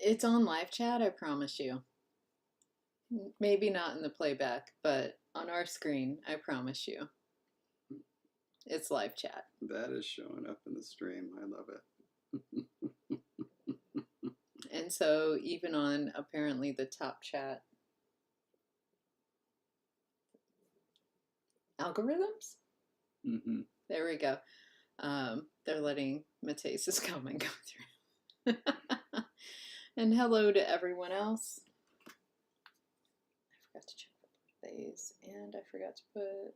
It's on live chat, I promise you. Maybe not in the playback, but on our screen, I promise you. It's live chat. That is showing up in the stream. I love it. And so even on apparently the top chat algorithms, there we go. They're letting Mateus's comment go through. And hello to everyone else. I forgot to check the birthdays, and I forgot to put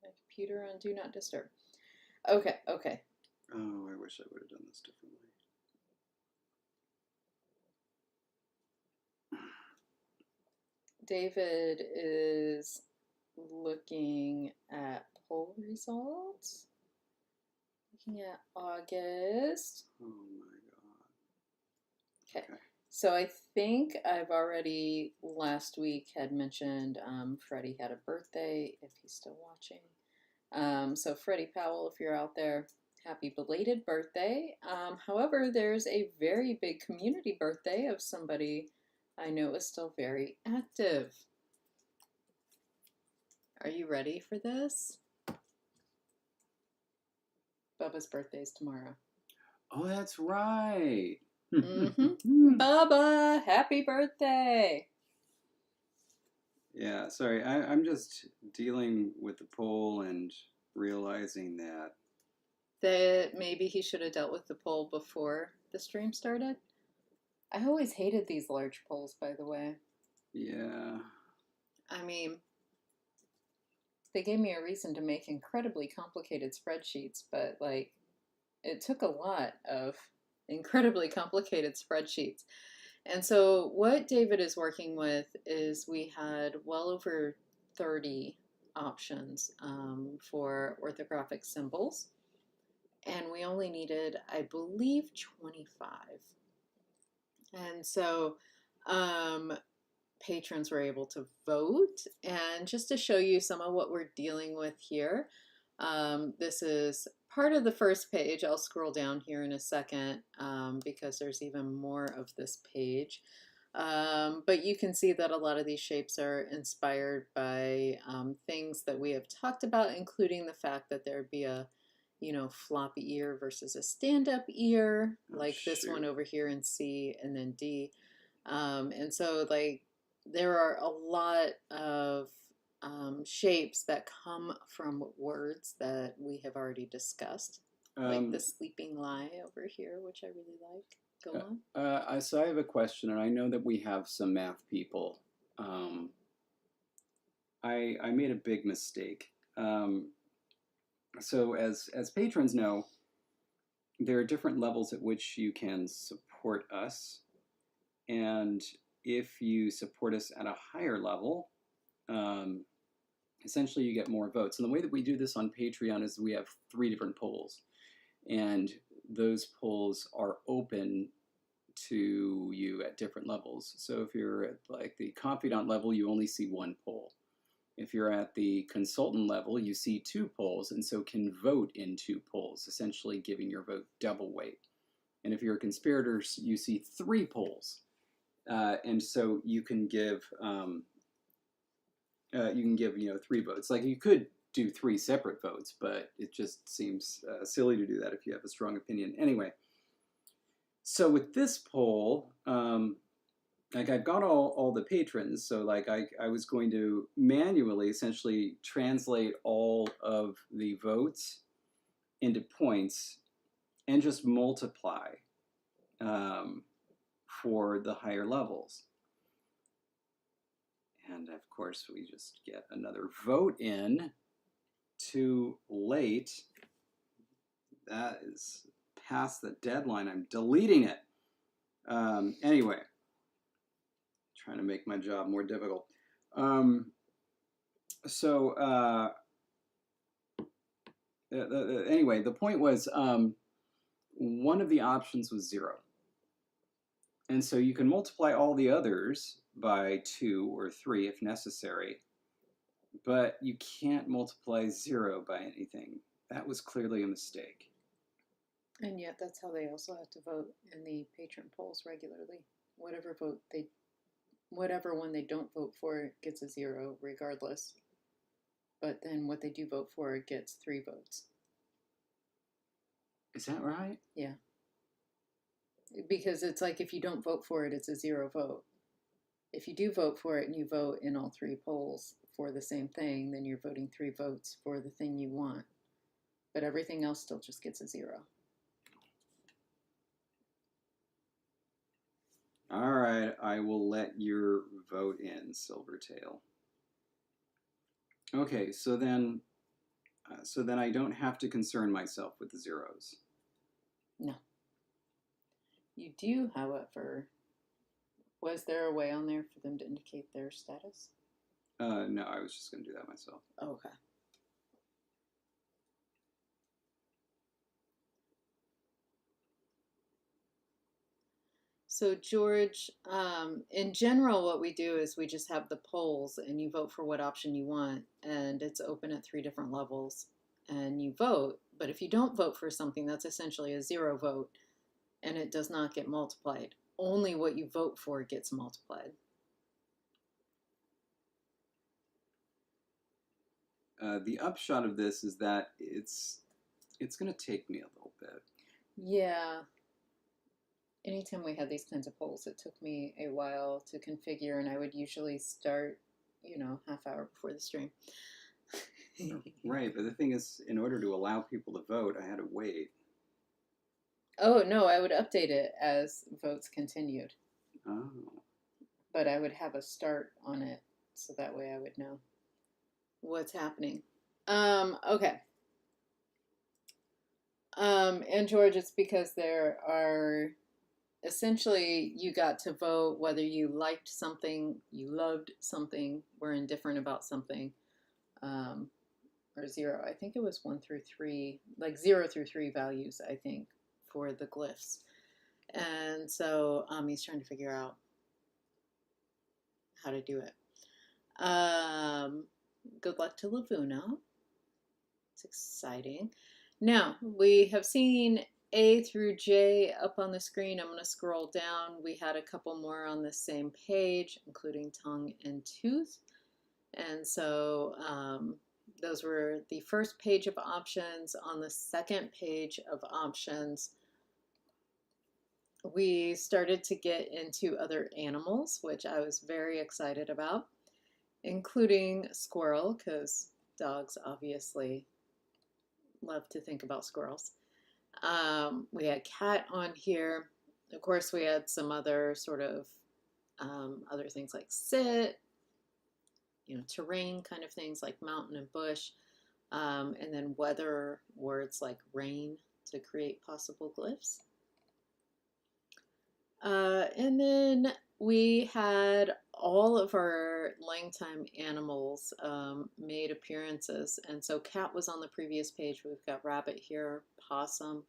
my computer on Do Not Disturb. Okay. Oh, I wish I would have done this differently. David is looking at poll results. Looking at August. Oh my God. Okay. So I think I've already last week had mentioned Freddie had a birthday, if he's still watching. So Freddie Powell, if you're out there, happy belated birthday. However, there's a very big community birthday of somebody I know is still very active. Are you ready for this? Bubba's birthday is tomorrow. Oh, that's right. Bubba, happy birthday. Yeah, sorry. I'm just dealing with the poll and realizing that maybe he should have dealt with the poll before the stream started. I always hated these large polls, by the way. Yeah. I mean, they gave me a reason to make incredibly complicated spreadsheets, but like, it took a lot of incredibly complicated spreadsheets. And so what David is working with is we had well over 30 options for orthographic symbols, and we only needed, I believe, 25. And so patrons were able to vote. And just to show you some of what we're dealing with here, this is part of the first page. I'll scroll down here in a second because there's even more of this page. But you can see that a lot of these shapes are inspired by things that we have talked about, including the fact that there'd be a floppy ear versus a stand-up ear, like this one over here in C and then D. And so like there are a lot of shapes that come from words that we have already discussed, like the sleeping lie over here, which I really like. Go on. So I have a question, and I know that we have some math people. I made a big mistake. So as patrons know, there are different levels at which you can support us. And if you support us at a higher level, essentially you get more votes. And the way that we do this on Patreon is we have 3 different polls. And those polls are open to you at different levels. So if you're at like the confidant level, you only see 1 poll. If you're at the consultant level, you see 2 polls, and so can vote in 2 polls, essentially giving your vote double weight. And if you're a conspirator, you see 3 polls, and so you can give 3 votes. Like you could do 3 separate votes, but it just seems silly to do that if you have a strong opinion. Anyway, so with this poll, like I've got all the patrons, so like I was going to manually essentially translate all of the votes into points and just multiply for the higher levels. And of course we just get another vote in too late. That is past the deadline. I'm deleting it. Anyway. Trying to make my job more difficult. Anyway, the point was one of the options was 0. And so you can multiply all the others by 2 or 3 if necessary, but you can't multiply 0 by anything. That was clearly a mistake. And yet that's how they also have to vote in the patron polls regularly. Whatever one they don't vote for gets a 0 regardless. But then what they do vote for gets 3 votes. Is that right? Yeah. Because it's like if you don't vote for it, it's a 0 vote. If you do vote for it and you vote in all 3 polls for the same thing, then you're voting 3 votes for the thing you want. But everything else still just gets a 0. All right, I will let your vote in, Silvertail. Okay, so then I don't have to concern myself with the zeros. No. You do, however, was there a way on there for them to indicate their status? No, I was just going to do that myself. Okay. So George, in general, what we do is we just have the polls and you vote for what option you want, and it's open at 3 different levels, and you vote. But if you don't vote for something, that's essentially a 0 vote, and it does not get multiplied. Only what you vote for gets multiplied. The upshot of this is that it's going to take me a little bit. Yeah. Anytime we had these kinds of polls, it took me a while to configure, and I would usually start, half hour before the stream. Right, but the thing is, in order to allow people to vote, I had to wait. Oh, no, I would update it as votes continued. Oh. But I would have a start on it, so that way I would know what's happening. Okay. And George, it's because there are essentially you got to vote whether you liked something, you loved something, were indifferent about something, or 0. I think it was 1 through 3, like 0 through 3 values, I think, for the glyphs. And so he's trying to figure out how to do it. Good luck to Lavuna. It's exciting. Now, we have seen A through J up on the screen. I'm going to scroll down. We had a couple more on the same page, including tongue and tooth. And so those were the first page of options. On the second page of options, we started to get into other animals, which I was very excited about, including squirrel, because dogs obviously love to think about squirrels. We had cat on here. Of course, we had some other sort of other things like sit, terrain kind of things like mountain and bush, and then weather words like rain to create possible glyphs. And then we had all of our LangTime animals made appearances. And so cat was on the previous page. We've got rabbit here, possum,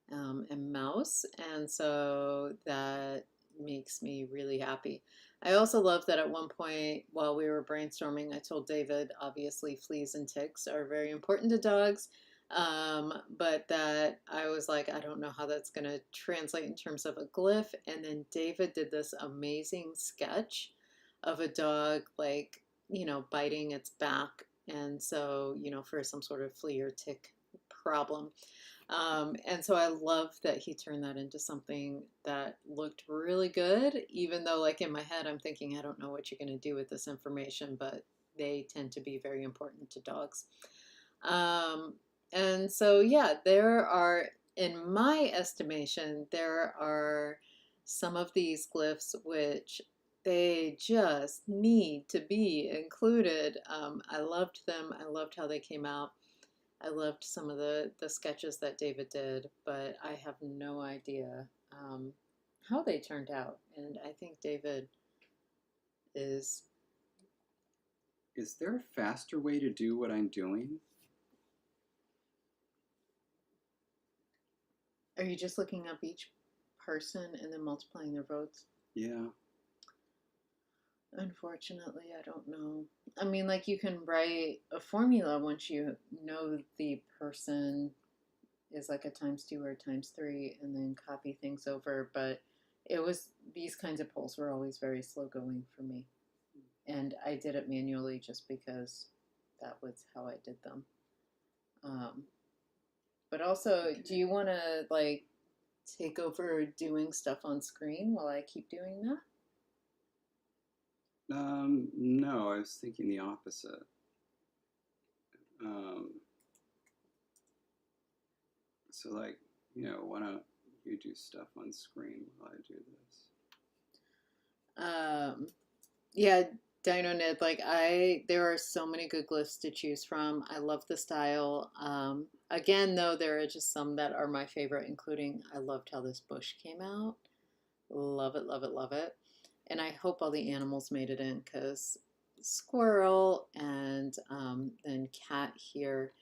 and mouse. And so that makes me really happy. I also love that at one point while we were brainstorming, I told David, obviously fleas and ticks are very important to dogs. But that I was like, I don't know how that's going to translate in terms of a glyph. And then David did this amazing sketch of a dog, like, biting its back. And so, for some sort of flea or tick problem. And so I love that he turned that into something that looked really good, even though, like, in my head, I'm thinking, I don't know what you're going to do with this information, but they tend to be very important to dogs. And so, yeah, there are, in my estimation, there are some of these glyphs which they just need to be included. I loved them. I loved how they came out. I loved some of the sketches that David did, but I have no idea how they turned out. And I think David is... Is there a faster way to do what I'm doing? Are you just looking up each person and then multiplying their votes? Yeah. Unfortunately, I don't know. I mean, like, you can write a formula once you know the person is like a times 2 or times 3 and then copy things over. But it was, these kinds of polls were always very slow going for me. And I did it manually just because that was how I did them. But also, do you want to like take over doing stuff on screen while I keep doing that? No, I was thinking the opposite. So like, why don't you do stuff on screen while I do this? Yeah, Dino Ned, like there are so many good glyphs to choose from. I love the style. Again, though, there are just some that are my favorite, including I loved how this bush came out. Love it, love it, love it. And I hope all the animals made it in because squirrel and then cat here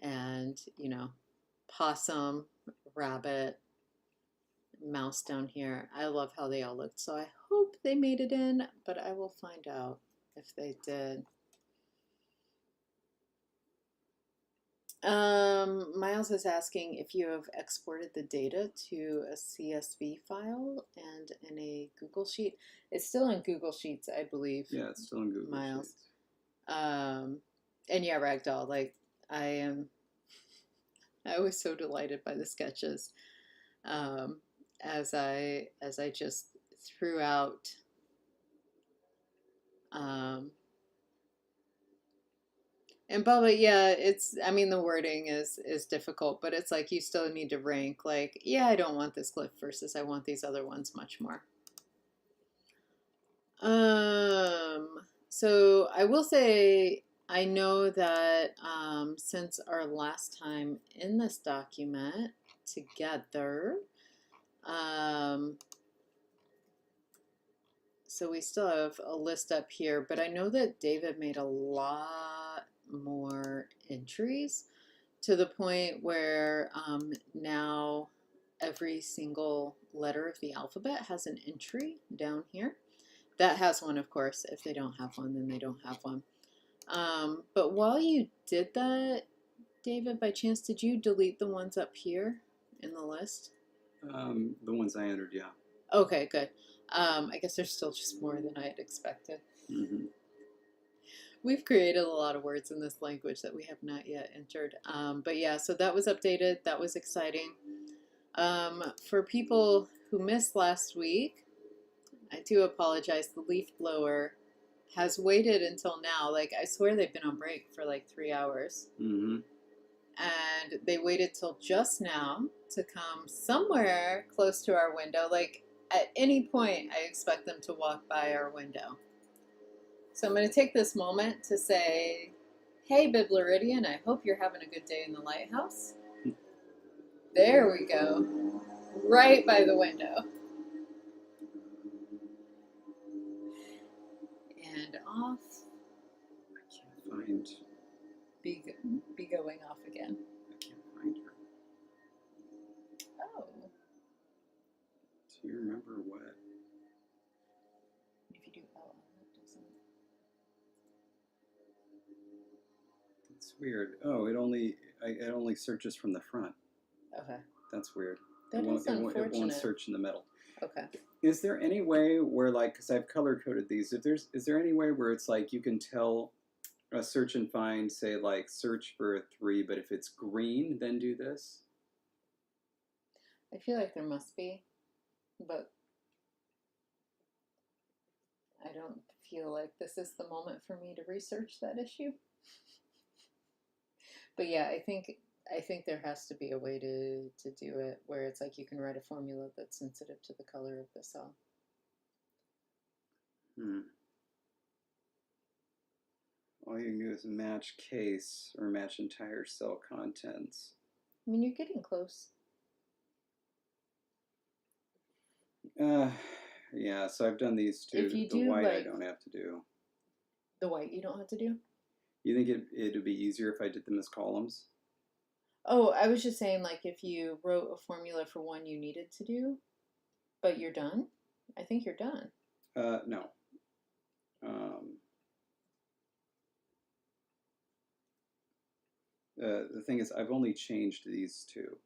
and, possum, rabbit, mouse down here. I love how they all looked. So I hope they made it in, but I will find out if they did. Miles is asking if you have exported the data to a CSV file and in a Google Sheet. It's still in Google Sheets, I believe. Yeah, it's still in Google Miles. Sheets. And yeah, Ragdoll, like I was so delighted by the sketches. As I just threw out and Bubba, yeah, I mean the wording is difficult, but it's like you still need to rank like, yeah, I don't want this glyph versus I want these other ones much more. So I will say I know that since our last time in this document together, so we still have a list up here, but I know that David made a lot more entries to the point where now every single letter of the alphabet has an entry down here. That has one, of course. If they don't have one, then they don't have one. But while you did that, David, by chance, did you delete the ones up here in the list? The ones I entered, yeah. Okay, good. I guess there's still just more than I had expected. Mm-hmm. We've created a lot of words in this language that we have not yet entered. But yeah, so that was updated. That was exciting. For people who missed last week, I do apologize. The leaf blower has waited until now. Like, I swear they've been on break for like 3 hours. Mm-hmm. And they waited till just now to come somewhere close to our window. Like, at any point, I expect them to walk by our window. So I'm going to take this moment to say, hey, Biblaridian, I hope you're having a good day in the lighthouse. There we go. Right by the window. And off. I can't find. Be going off again. I can't find her. Oh. Do you remember what? If you do L, it doesn't. It's weird. Oh, it only searches from the front. Okay. That's weird. That is unfortunate. It won't search in the middle. Okay. Is there any way where, like, because I've color coded these, is there any way where it's like you can tell a search and find, say, like, search for a 3, but if it's green, then do this? I feel like there must be, but I don't feel like this is the moment for me to research that issue. But yeah, I think there has to be a way to do it where it's like you can write a formula that's sensitive to the color of the cell. All you can do is match case or match entire cell contents. I mean, you're getting close. Yeah, so I've done these too. If you the do, white like, I don't have to do. The white you don't have to do? You think it'd be easier if I did them as columns? Oh, I was just saying, like, if you wrote a formula for one you needed to do, but you're done, I think you're done. No. The thing is, I've only changed these two.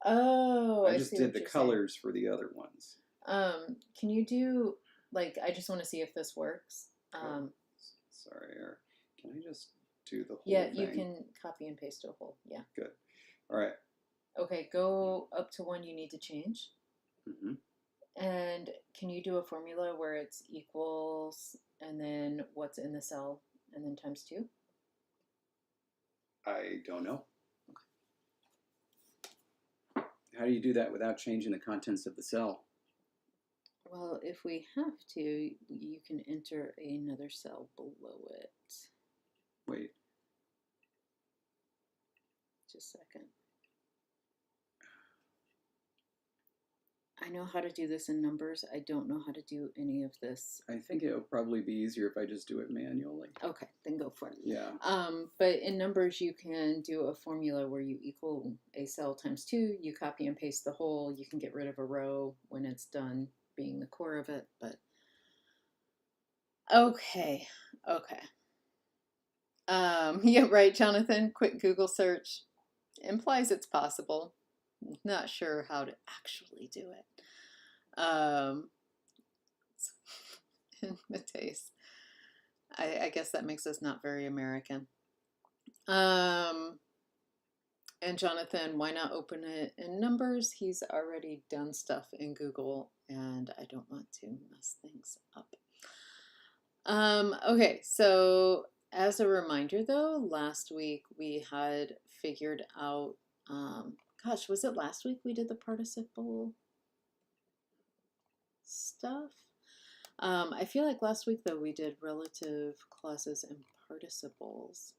Oh, I I just see did what the you're saying. colors for the other ones. Can you do, like, I just want to see if this works. Oh, sorry, or can I just do the whole Yeah, thing? you can copy and paste a whole, yeah. Good. All right. Okay, go up to one you need to change. Mm-hmm. And can you do a formula where it's equals and then what's in the cell and then times 2? I don't know. How do you do that without changing the contents of the cell? Well, if we have to, you can enter another cell below it. Wait. Just a second. I know how to do this in numbers. I don't know how to do any of this. I think it'll probably be easier if I just do it manually. Okay, then go for it. Yeah. But in numbers, you can do a formula where you equal a cell times 2. You copy and paste the whole. You can get rid of a row when it's done being the core of it. But okay. Yeah, right, Jonathan. Quick Google search implies it's possible. Not sure how to actually do it. Mateus. I guess that makes us not very American. And Jonathan, why not open it in numbers? He's already done stuff in Google, and I don't want to mess things up. Okay, so as a reminder, though, last week we had figured out, gosh, was it last week we did the participle stuff? I feel like last week, though, we did relative clauses and participles.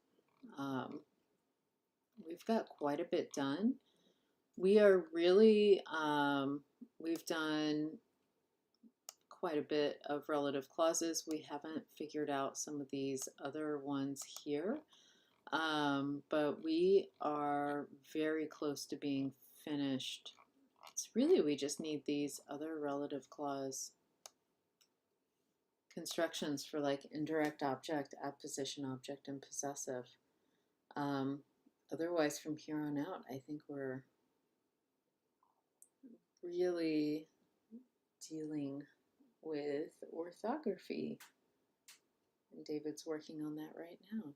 We've got quite a bit done. We are really, we've done quite a bit of relative clauses. We haven't figured out some of these other ones here, but we are very close to being finished. It's really, we just need these other relative clause constructions for like indirect object, apposition object, and possessive. Otherwise, from here on out, I think we're really dealing with orthography. And David's working on that right now.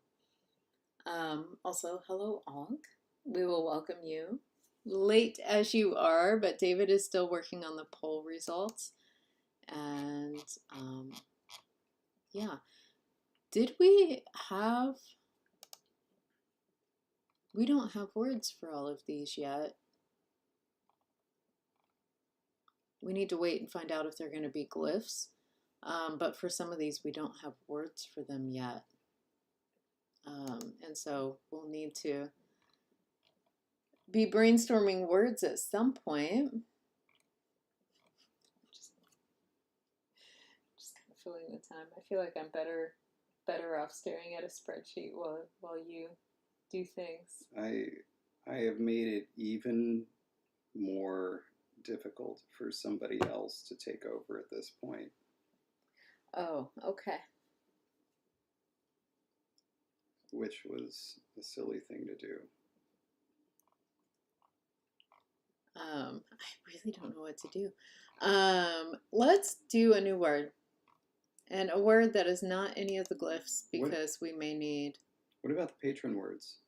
Also, hello, Og. We will welcome you. Late as you are, but David is still working on the poll results. And yeah. Did we have... We don't have words for all of these yet. We need to wait and find out if they're going to be glyphs. But for some of these, we don't have words for them yet. And so we'll need to be brainstorming words at some point. Just kind of filling the time. I feel like I'm better off staring at a spreadsheet while you do things. I have made it even more difficult for somebody else to take over at this point. Oh, okay. Which was a silly thing to do. I really don't know what to do. Let's do a new word. And a word that is not any of the glyphs, because we may need... What about the patron words?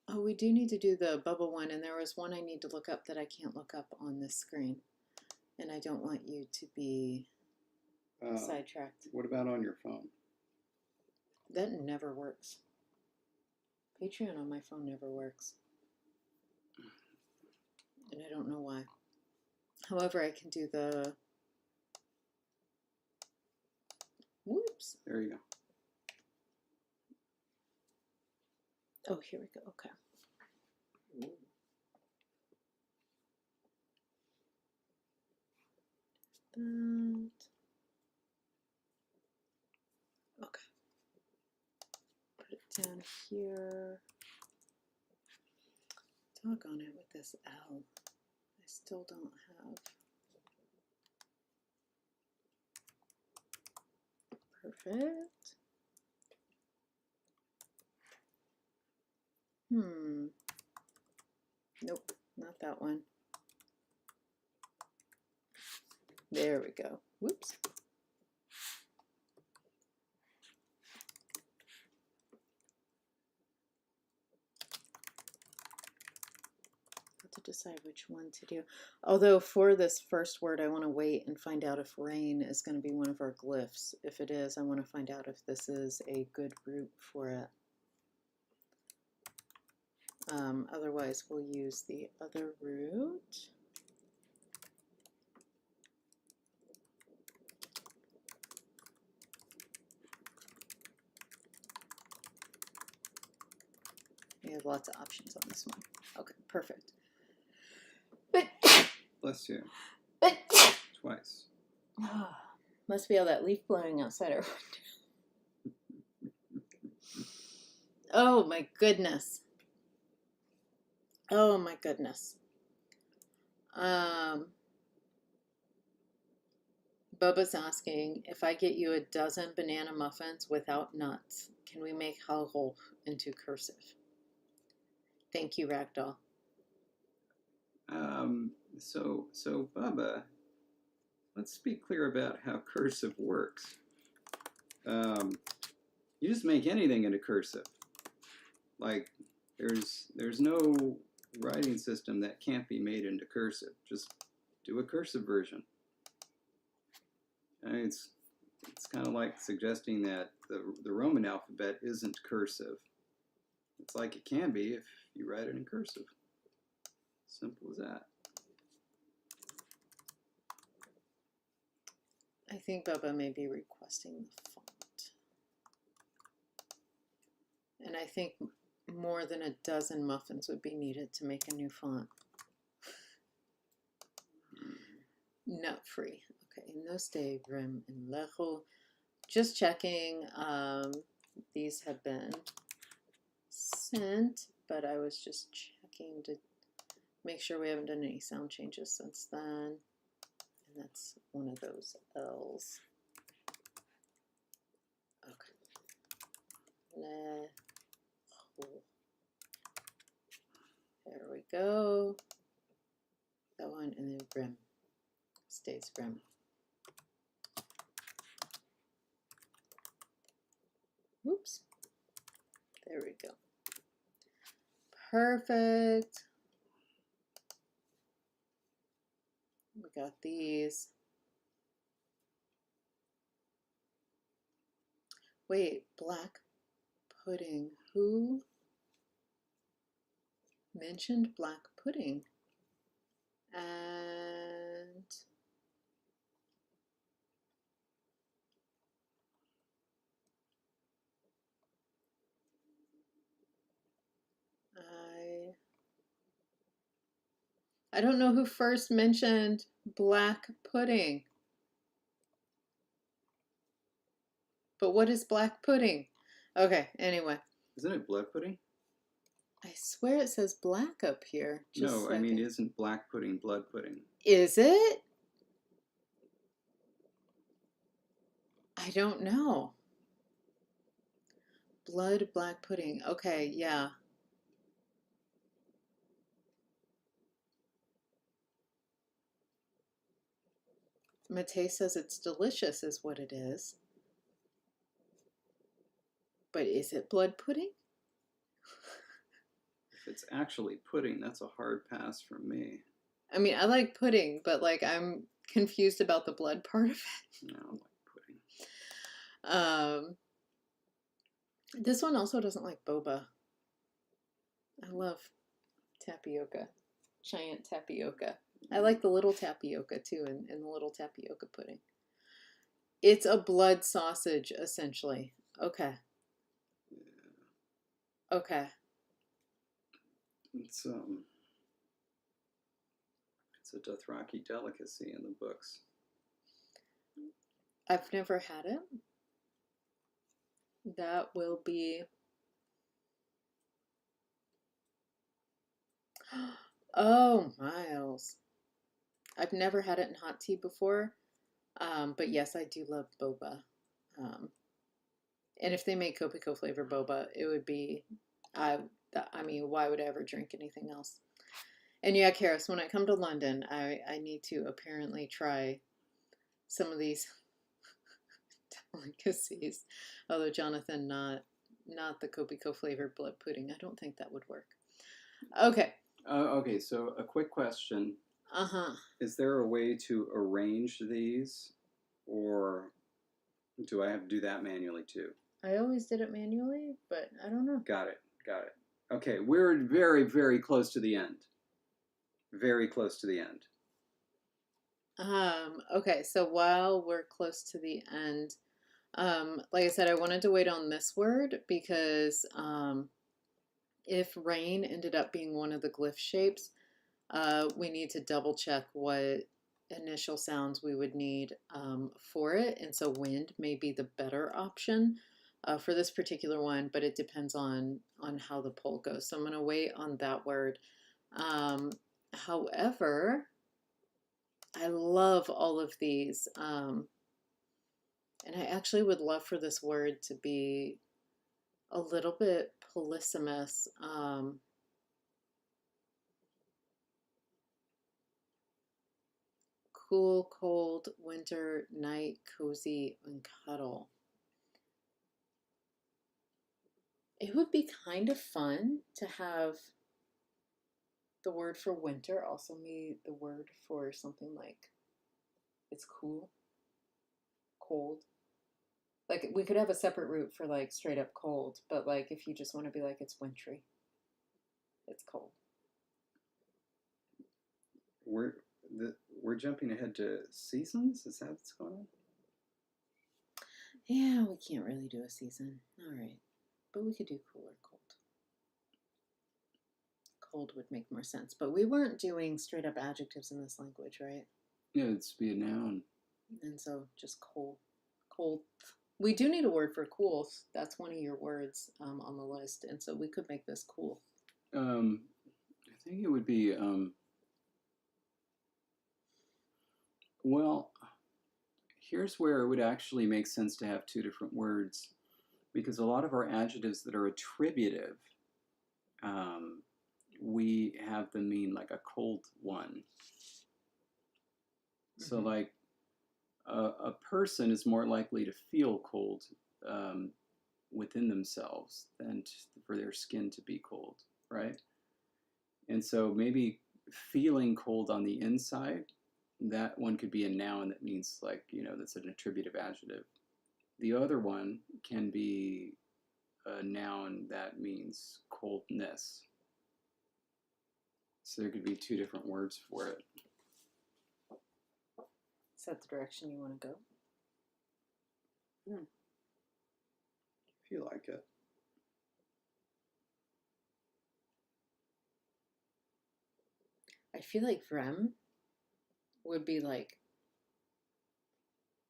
Oh, we do need to do the bubble one, and there was one I need to look up that I can't look up on this screen. And I don't want you to be sidetracked. What about on your phone? That never works. Patreon on my phone never works. And I don't know why. However, I can do the... Whoops. There you go. Oh, here we go. Okay. That. Okay. Put it down here. Doggone it with this L. I still don't have. Perfect. Nope, not that one. There we go. Whoops. To decide which one to do. Although for this first word, I want to wait and find out if rain is going to be one of our glyphs. If it is, I want to find out if this is a good root for it. Otherwise, we'll use the other root. We have lots of options on this one. Okay, perfect. Bless you. Twice. Must be all that leaf blowing outside our window. Oh my goodness. Oh my goodness. Bubba's asking, if I get you a dozen banana muffins without nuts, can we make Haughòf into cursive? Thank you, Ragdoll. So Bubba, let's be clear about how cursive works. You just make anything into cursive. Like, there's no writing system that can't be made into cursive. Just do a cursive version. I mean, it's kind of like suggesting that the Roman alphabet isn't cursive. It's like it can be if you write it in cursive. Simple as that. I think Bubba may be requesting the font. And I think more than a dozen muffins would be needed to make a new font. Nut free. Okay, no stay rem and lejo. Just checking. These have been sent, but I was just checking to make sure we haven't done any sound changes since then. And that's one of those L's. Okay. Lejo. There we go. That one, and then rem. Stays rem. Oops. There we go. Perfect. We got these. Wait, black pudding. Who mentioned black pudding? And I don't know who first mentioned black pudding. But what is black pudding? Okay, anyway. Isn't it blood pudding? I swear it says black up here. No, I mean, isn't black pudding blood pudding? Is it? I don't know. Blood black pudding. Okay, yeah. Mate says it's delicious is what it is. But is it blood pudding? If it's actually pudding, that's a hard pass from me. I mean, I like pudding, but like I'm confused about the blood part of it. No, I don't like pudding. This one also doesn't like boba. I love tapioca, giant tapioca. I like the little tapioca too, and the little tapioca pudding. It's a blood sausage, essentially. Okay. Yeah. Okay. It's a Dothraki delicacy in the books. I've never had it. That will be... Oh, Miles. I've never had it in hot tea before, but yes, I do love boba. And if they make Kopiko flavor boba, it would be, I mean, why would I ever drink anything else? And yeah, Karis, when I come to London, I need to apparently try some of these delicacies. Although Jonathan, not the Kopiko flavored blood pudding. I don't think that would work. Okay. Okay, so a quick question. Uh-huh. Is there a way to arrange these, or do I have to do that manually too? I always did it manually, but I don't know. Got it. Got it. Okay, we're very, very close to the end. Very close to the end. Okay, so while we're close to the end, like I said, I wanted to wait on this word because if rain ended up being one of the glyph shapes, we need to double check what initial sounds we would need for it. And so wind may be the better option for this particular one, but it depends on how the poll goes. So I'm going to wait on that word. However, I love all of these. And I actually would love for this word to be a little bit polysemous. Cool, cold, winter, night, cozy, and cuddle. It would be kind of fun to have the word for winter also be the word for something like it's cool, cold. Like we could have a separate root for like straight up cold, but like if you just want to be like it's wintry, it's cold. We're jumping ahead to seasons. Is that what's going on? Yeah, we can't really do a season. All right, but we could do cool or cold. Cold would make more sense, but we weren't doing straight up adjectives in this language, right? Yeah, it's be a noun. And so just cold, cold. We do need a word for cool. That's one of your words on the list, and so we could make this cool. I think it would be well, here's where it would actually make sense to have two different words, because a lot of our adjectives that are attributive, we have them mean like a cold one. So like a person is more likely to feel cold within themselves than for their skin to be cold, right? And so maybe feeling cold on the inside, that one could be a noun that means like, that's an attributive adjective. The other one can be a noun that means coldness. So there could be two different words for it. Is that the direction you want to go? If you like it. I feel like vrem would be like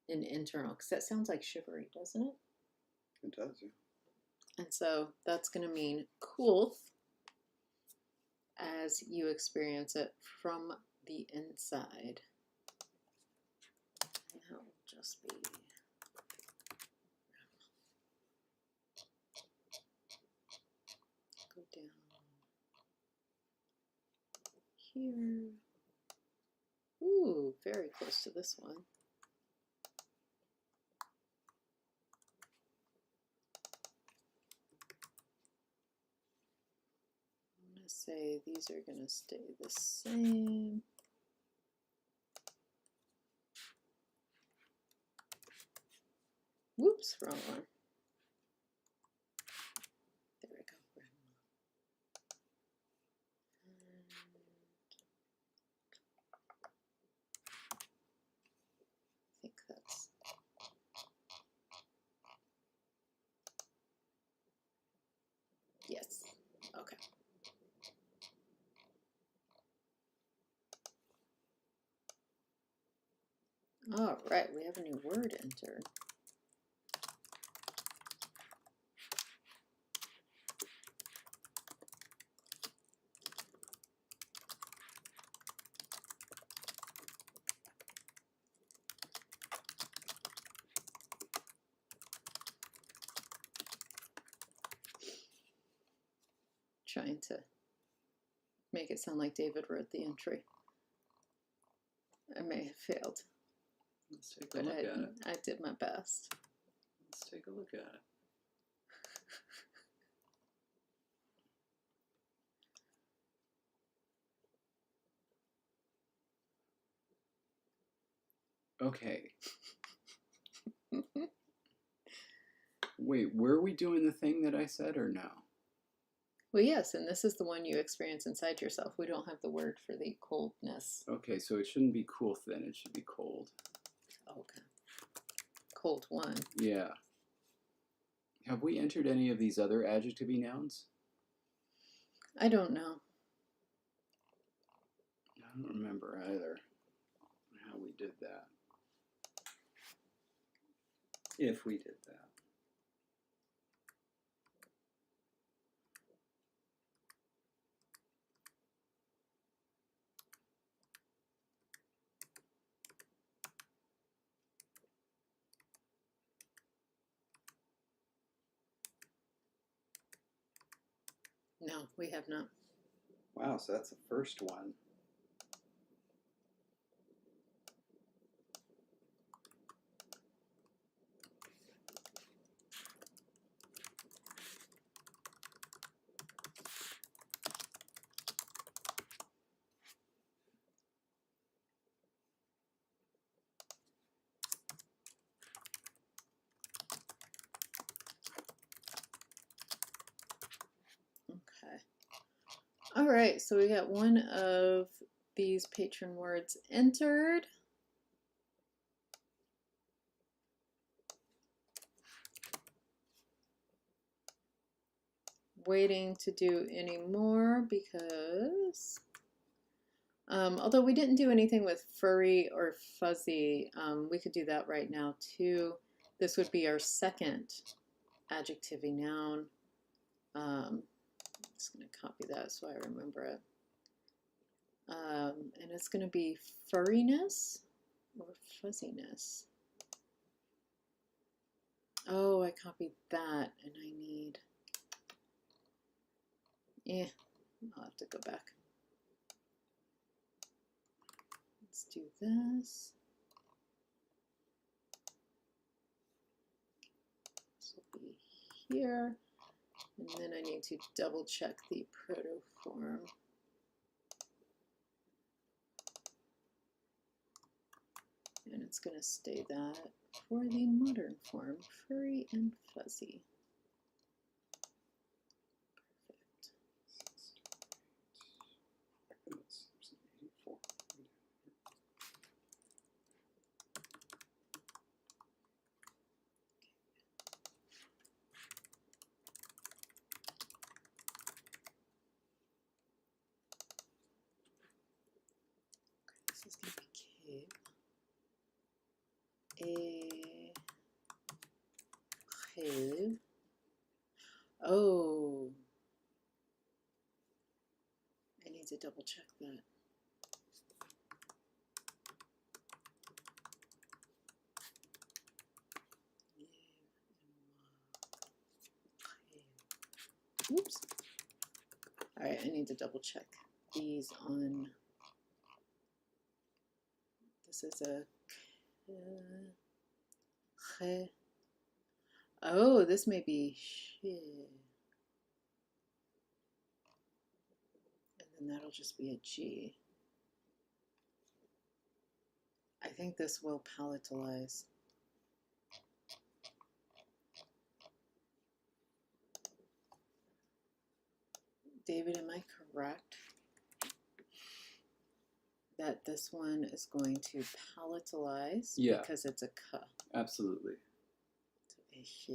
an internal, because that sounds like shivery, doesn't it? It does, yeah. And so that's going to mean cool as you experience it from the inside. That will just be go down here. Ooh, very close to this one. I'm going to say these are going to stay the same. Whoops, wrong one. There we go. I think that's yes. Okay. All right, we have a new word entered. trying to make it sound like David wrote the entry. I may have failed. Let's take a look at it. I did my best. Let's take a look at it. Okay. Wait, were we doing the thing that I said or no? Well, yes, and this is the one you experience inside yourself. We don't have the word for the coldness. Okay, so it shouldn't be cool then, it should be cold. Okay. Cold one. Yeah. Have we entered any of these other adjective-y nouns? I don't know. I don't remember either how we did that. If we did that. No, we have not. Wow, so that's the first one. Okay. All right, so we got one of these patron words entered. Waiting to do any more because although we didn't do anything with furry or fuzzy, we could do that right now too. This would be our second adjective-y noun. I'm just going to copy that so I remember it. And it's going to be furriness or fuzziness. Oh, I copied that and I need... I'll have to go back. Let's do this. This will be here. And then I need to double check the protoform. And it's going to stay that for the modern form, furry and fuzzy. This is going to be cave. Cave. Oh, I need to double check that. Oops. All right, I need to double check these on. This is a. Oh, this may be she. And then that'll just be a G. I think this will palatalize. David, am I correct that this one is going to palatalize? Yeah. Because it's a K. Absolutely. So,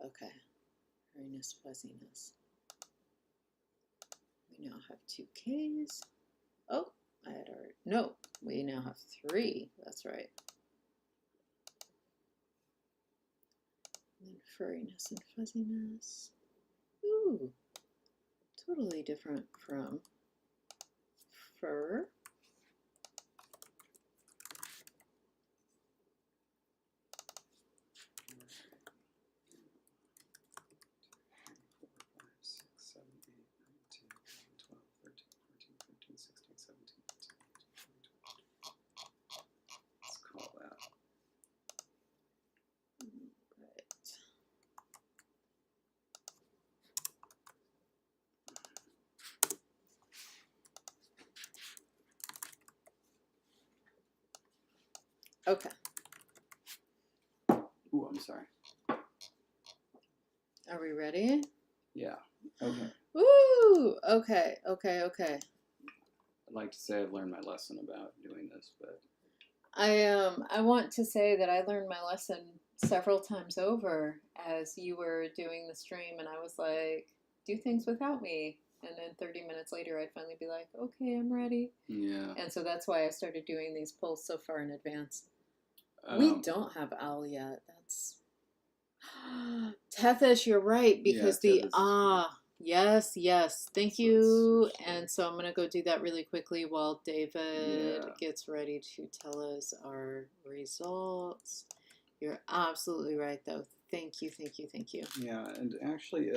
okay. Furriness, fuzziness. We now have two Ks. Oh, I had already. No, we now have three. That's right. And then furriness and fuzziness. Ooh, totally different from fur. Okay. Ooh, I'm sorry. Are we ready? Yeah. Okay. Woo! Okay. I'd like to say I've learned my lesson about doing this, but I want to say that I learned my lesson several times over as you were doing the stream, and I was like, do things without me. And then 30 minutes later, I'd finally be like, okay, I'm ready. yeah. And so that's why I started doing these polls so far in advance. We don't have owl yet. That's Tethish, you're right, because Yeah, the Tethys is yes, thank So let's you. switch And to- so I'm gonna go do that really quickly while David Yeah. gets ready to tell us our results. You're absolutely right, though. Thank you. Yeah, and actually,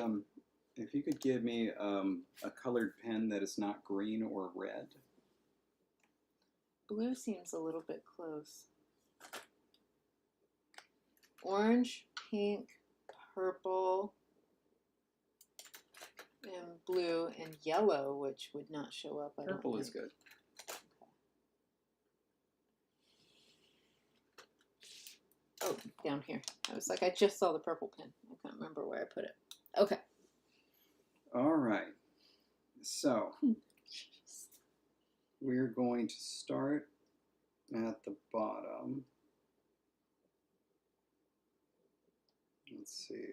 if you could give me a colored pen that is not green or red. Blue seems a little bit close. Orange, pink, purple, and blue, and yellow, which would not show up. I don't Purple is think. good. Oh, down here. I was like, I just saw the purple pen. I can't remember where I put it. Okay. All right. So we're going to start at the bottom. Let's see.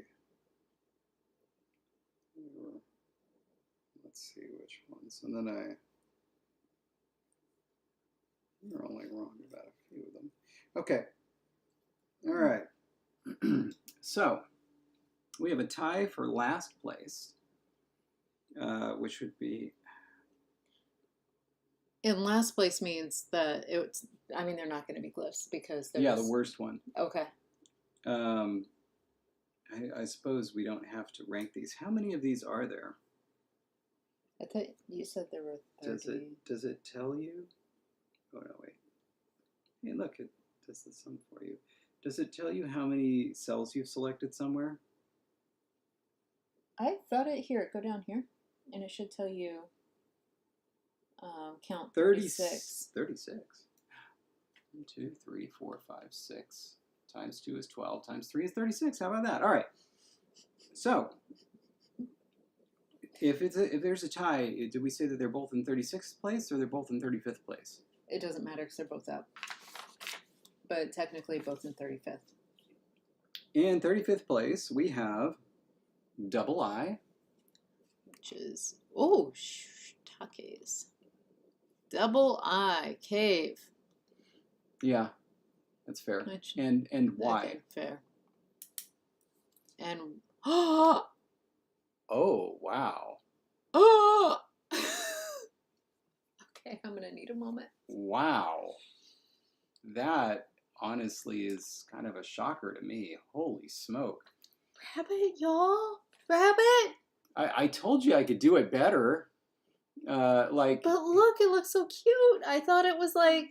Let's see which ones. And then you're only wrong about a few of them. Okay. All right. So we have a tie for last place, which would be. In last place means that it's, I mean, they're not going to be glyphs because there's. Yeah, the worst one. Okay. I suppose we don't have to rank these. How many of these are there? I thought you said there were 30. Does it tell you? Oh no, wait. Hey, look, it does the sum for you. Does it tell you how many cells you've selected somewhere? I thought it here. Go down here, and it should tell you. Count 36. 36. 1, 2, 3, 4, 5, 6. Times 2 is 12. Times 3 is 36. How about that? All right. So, if there's a tie, do we say that they're both in 36th place or they're both in 35th place? It doesn't matter because they're both out. But technically both in 35th. In 35th place, we have double I. Which is, oh, takes. Double I, cave. Yeah, that's fair. Which, and Y. Okay, fair. And, oh, Oh, wow. oh. Okay, I'm going to need a moment. Wow. That honestly is kind of a shocker to me. Holy smoke. Rabbit, y'all. Rabbit. I told you I could do it better. Like. But look, it looks so cute. I thought it was like,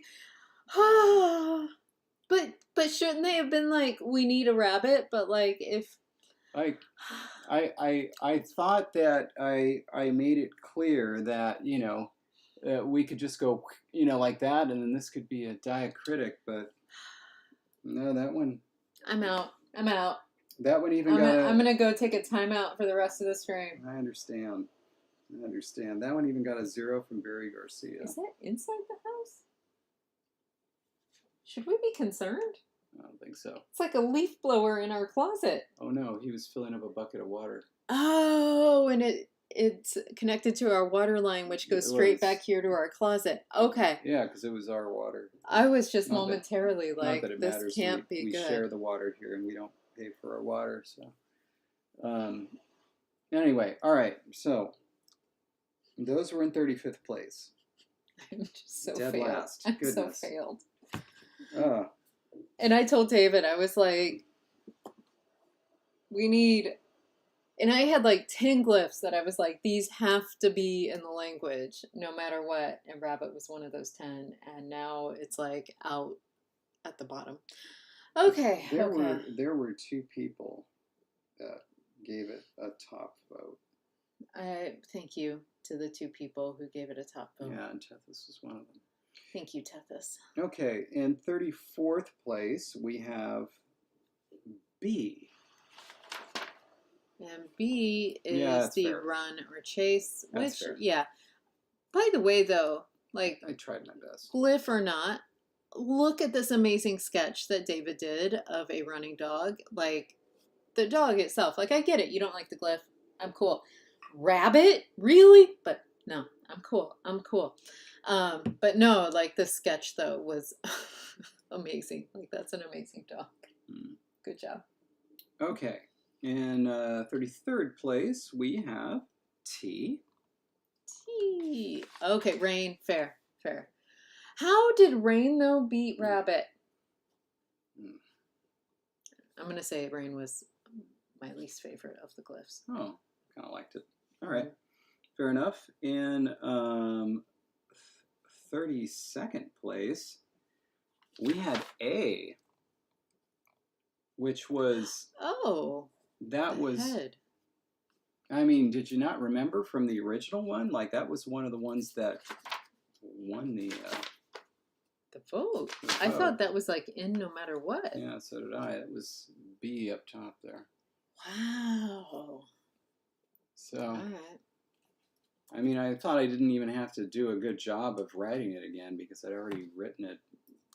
but shouldn't they have been like, we need a rabbit? But like, if Like, I thought that I made it clear that, we could just go, like that, and then this could be a diacritic, but no, that one. I'm out. That one even I'm gonna go take a timeout for the rest of the stream. I understand. That one even got a 0 from Barry Garcia. Is that inside the house? Should we be concerned? I don't think so. It's like a leaf blower in our closet. Oh no, he was filling up a bucket of water. Oh, and it's connected to our water line, which goes straight back here to our closet. Okay. Yeah, because it was our water. I was just Not momentarily like, that it this matters. can't be we good. We share the water here, and we don't pay for our water. So, anyway, all right. So, those were in 35th place. I'm just so Dead failed. last. I'm Goodness. so failed. Uh, And I told David, I was like, we need, and I had like 10 glyphs that I was like, these have to be in the language no matter what. And rabbit was one of those 10. And now it's like out at the bottom. Okay. There were 2 people that gave it a top vote. Thank you to the 2 people who gave it a top vote. Yeah, and Tethys was one of them. Thank you, Tethys. Okay, in 34th place, we have B. And B Yeah, is that's the fair. run or chase, That's which, fair. yeah. By the way, though, like, I tried my best. glyph or not, look at this amazing sketch that David did of a running dog. Like, the dog itself, like, I get it. You don't like the glyph. I'm cool. Rabbit? Really? But no, I'm cool. I'm cool. But no, like, the sketch, though, was amazing. Like, that's an amazing dog. Good job. Okay, in 33rd place, we have T. T. Okay, rain. Fair. Fair. How did rain, though, beat rabbit? I'm going to say rain was my least favorite of the glyphs. Oh, kind of liked it. All right, fair enough. In 32nd place, we had A, which was that was head. I mean, did you not remember from the original one? Like that was one of the ones that won the vote. the I vote. thought that was like in no matter what. Yeah, so did I. It was B up top there. Wow. So, all right. I mean, I thought I didn't even have to do a good job of writing it again because I'd already written it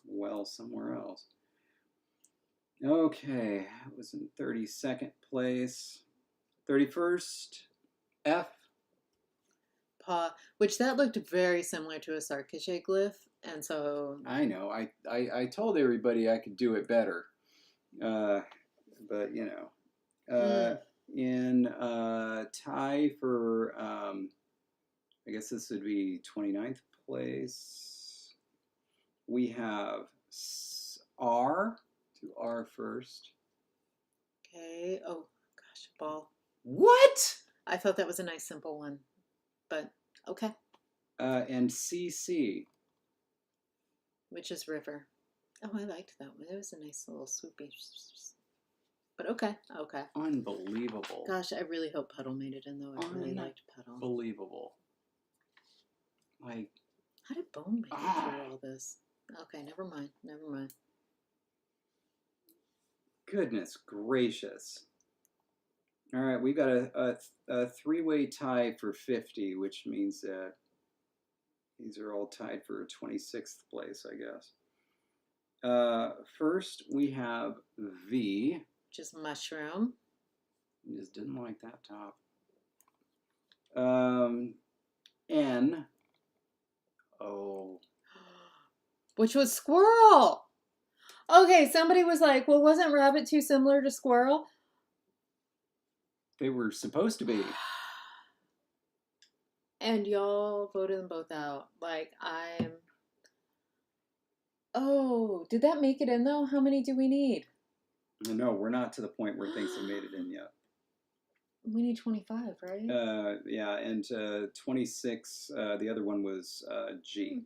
well somewhere else. Okay, it was in 32nd place. 31st, F. Paw, which that looked very similar to a sarcastic glyph, and so I know. I told everybody I could do it better, but you know, in tie for I guess this would be 29th place. We have R to R first. Okay. Oh gosh, ball. What? I thought that was a nice simple one, but okay. And CC. Which is river. Oh, I liked that one. It was a nice little swoopy. But okay, okay. Unbelievable. Gosh, I really hope Puddle made it in though. I really liked Puddle. Unbelievable. Like, how did Bone make it through all this? Okay, never mind. Never mind. Goodness gracious. All right, we got a three-way tie for 50, which means that these are all tied for 26th place, I guess. First, we have V. Just mushroom. Just didn't like that top. N. Oh. Which was squirrel. Okay, somebody was like, well, wasn't rabbit too similar to squirrel? They were supposed to be. And y'all voted them both out. Like, oh, did that make it in though? How many do we need? No, we're not to the point where things have made it in yet. We need 25, right? Yeah, and 26, the other one was G.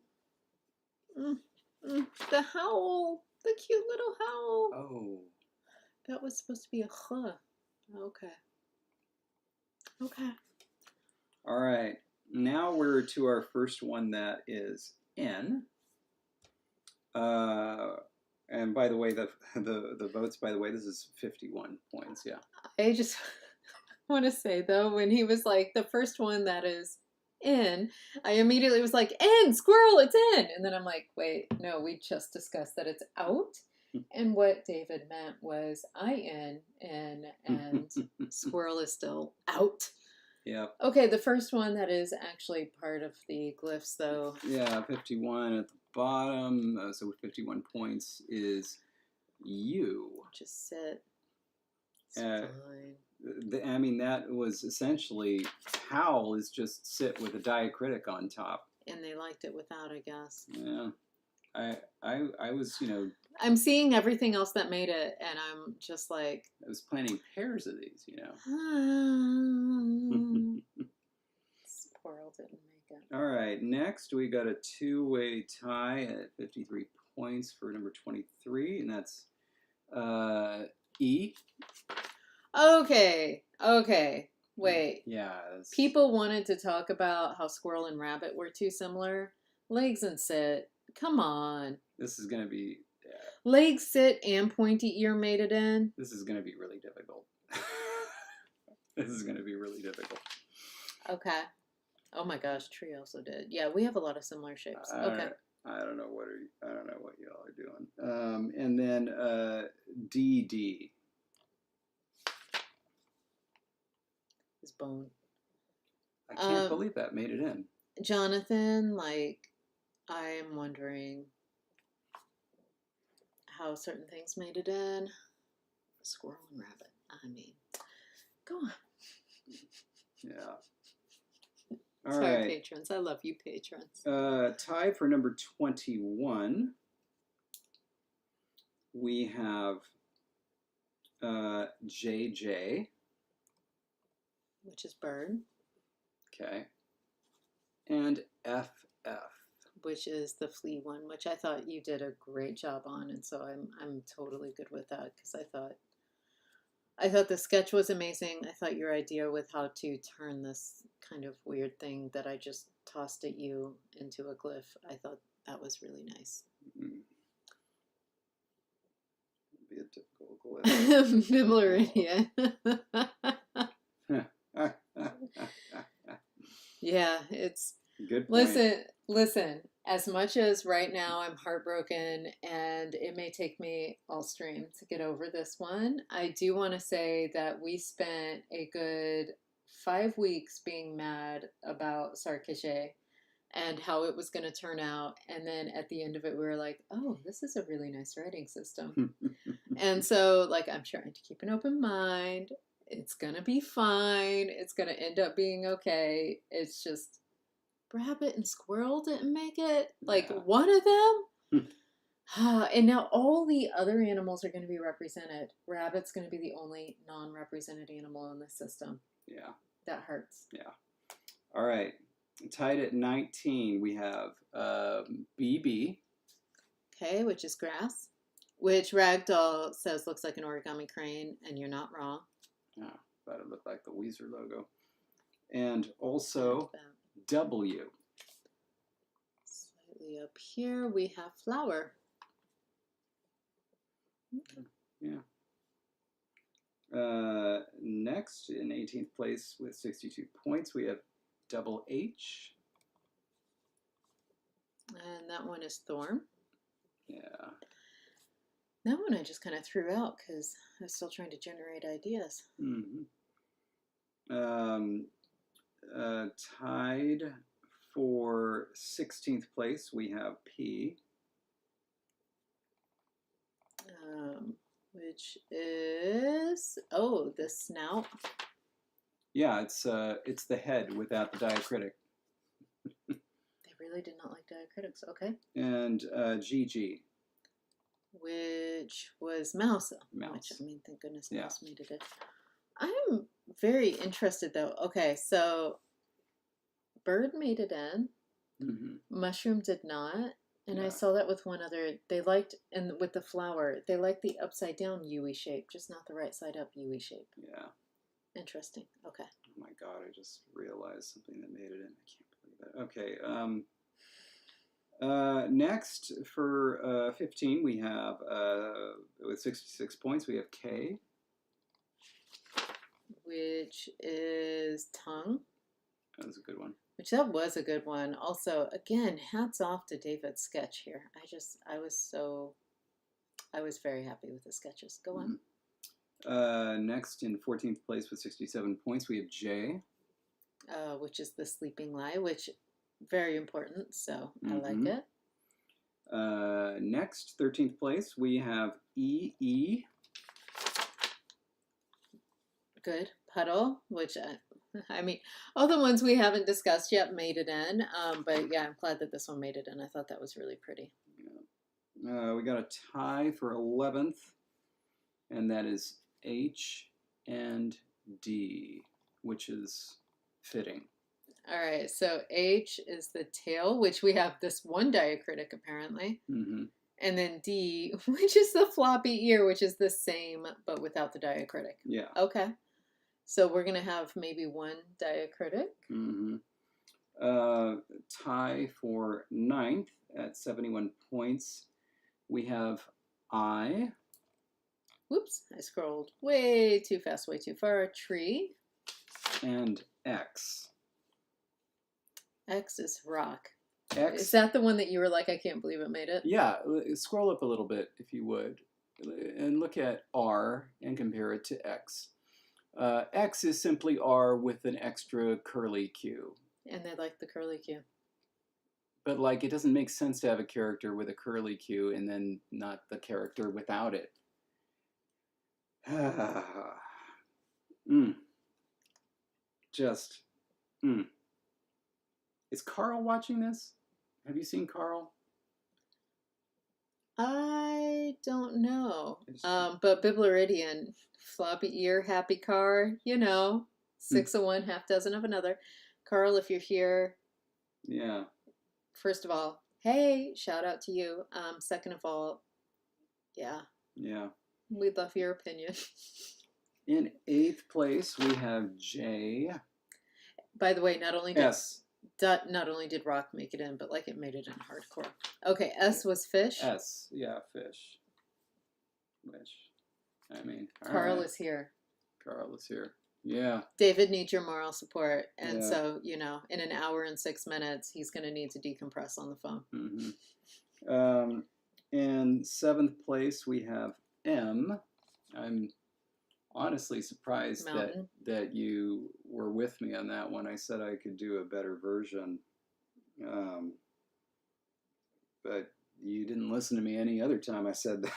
The howl. The cute little howl. Oh. That was supposed to be a huh. Okay. Okay. All right. Now we're to our first one that is N. And by the way, the votes, by the way, this is 51 points, yeah. I just want to say, though, when he was like, the first one that is in, I immediately was like, in, squirrel, it's in. And then I'm like, wait, no, we just discussed that it's out. And what David meant was in, and squirrel is still out. Yeah. Okay, the first one that is actually part of the glyphs, though. Yeah, 51 at the bottom. So 51 points is U. Just sit. It's fine. I mean, that was essentially howl is just sit with a diacritic on top. And they liked it without, I guess. Yeah. I was, you know. I'm seeing everything else that made it, and I'm just like. I was planning pairs of these, you know. Squirrel didn't make it. All right, next we got a two-way tie at 53 points for number 23, and that's E. Okay. Wait. Yeah. People wanted to talk about how squirrel and rabbit were too similar. Legs and sit. Come on. This is going to be Legs sit and pointy ear made it in. this is going to be really difficult. This is going to be really difficult. Okay. Oh my gosh, tree also did. Yeah, we have a lot of similar shapes. Okay. I don't know what y'all are doing. And then DD His bone. I can't believe that made it in. Jonathan, like, I am wondering how certain things made it in. Squirrel and rabbit. I mean, go on. Yeah. Sorry, right. patrons. I love you, patrons. Tied for number 21, we have JJ. Which is bird. Okay. And FF. Which is the flea one, which I thought you did a great job on, and so I'm totally good with that because I thought the sketch was amazing. I thought your idea with how to turn this kind of weird thing that I just tossed at you into a glyph, I thought that was really nice. It'd be a typical Biblaridian. Yeah, it's good point. Listen, as much as right now I'm heartbroken and it may take me all stream to get over this one, I do want to say that we spent a good 5 weeks being mad about Sarkisier and how it was going to turn out. And then at the end of it, we were like, oh, this is a really nice writing system. And so, like, I'm trying to keep an open mind. It's going to be fine. It's going to end up being okay. It's just rabbit and squirrel didn't make it. Like, one of them. And now all the other animals are going to be represented. Rabbit's going to be the only non-represented animal in this system. Yeah. That hurts. Yeah. All right. Tied at 19, we have BB. Okay, which is grass. Which Ragdoll says looks like an origami crane, and you're not wrong. Yeah, thought it looked like the Weezer logo. And also W. Slightly up here, we have flower. Okay. Yeah. Next, in 18th place with 62 points, we have double H. And that one is thorn. Yeah. That one I just kind of threw out because I was still trying to generate ideas. Tied for 16th place, we have P. Which is, oh, the snout. Yeah, it's the head without the diacritic. They really did not like diacritics. Okay. And GG. Which was mouse. Mouse. Which, I mean, thank goodness mouse made it. I'm very interested though. Okay, so bird made it in. Mushroom did not. And I saw that with one other. They liked, and with the flower, they liked the upside down U-y shape, just not the right side up U-y shape. Yeah. Interesting. Okay. Oh my God, I just realized something that made it in. I can't believe that. Okay. Next, for 15, we have, with 66 points, we have K. Which is tongue. That was a good one. Which that was a good one. Also, again, hats off to David's sketch here. I was very happy with the sketches. Go on. Next, in 14th place with 67 points, we have J. Which is the sleeping lie, which very important, so I like it. Next, 13th place, we have EE. Good. Puddle, which I mean, all the ones we haven't discussed yet made it in, but yeah, I'm glad that this one made it in. I thought that was really pretty. We got a tie for 11th, and that is H and D, which is fitting. All right, so H is the tail, which we have this one diacritic apparently. And then D, which is the floppy ear, which is the same, but without the diacritic. Yeah. Okay. So we're going to have maybe one diacritic. Tie for 9th, at 71 points, we have I. Whoops, I scrolled way too fast, way too far. Tree. And X. X is rock. X. Is that the one that you were like, I can't believe it made it? Yeah, scroll up a little bit if you would, and look at R and compare it to X. X is simply R with an extra curly Q. And they like the curly Q. But like, it doesn't make sense to have a character with a curly Q and then not the character without it. Just. Is Carl watching this? Have you seen Carl? I don't know. But Biblaridian, floppy ear, happy car, you know, 6 of one, half dozen of another. Carl, if you're here. Yeah. First of all, hey, shout out to you. Second of all, yeah. Yeah. We'd love your opinion. In 8th place, we have J. By the way, not only did S. Not only did rock make it in, but like it made it in hardcore. Okay, S was fish. S, yeah, fish. Fish. I mean, Carl is here. Carl is here. Yeah. David needs your moral support, and Yeah. so you know, in an hour and 6 minutes, he's going to need to decompress on the phone. Mm-hmm. In 7th place, we have M. I'm honestly surprised that you were with me on that one. I said I could do a better version, but you didn't listen to me any other time I said that.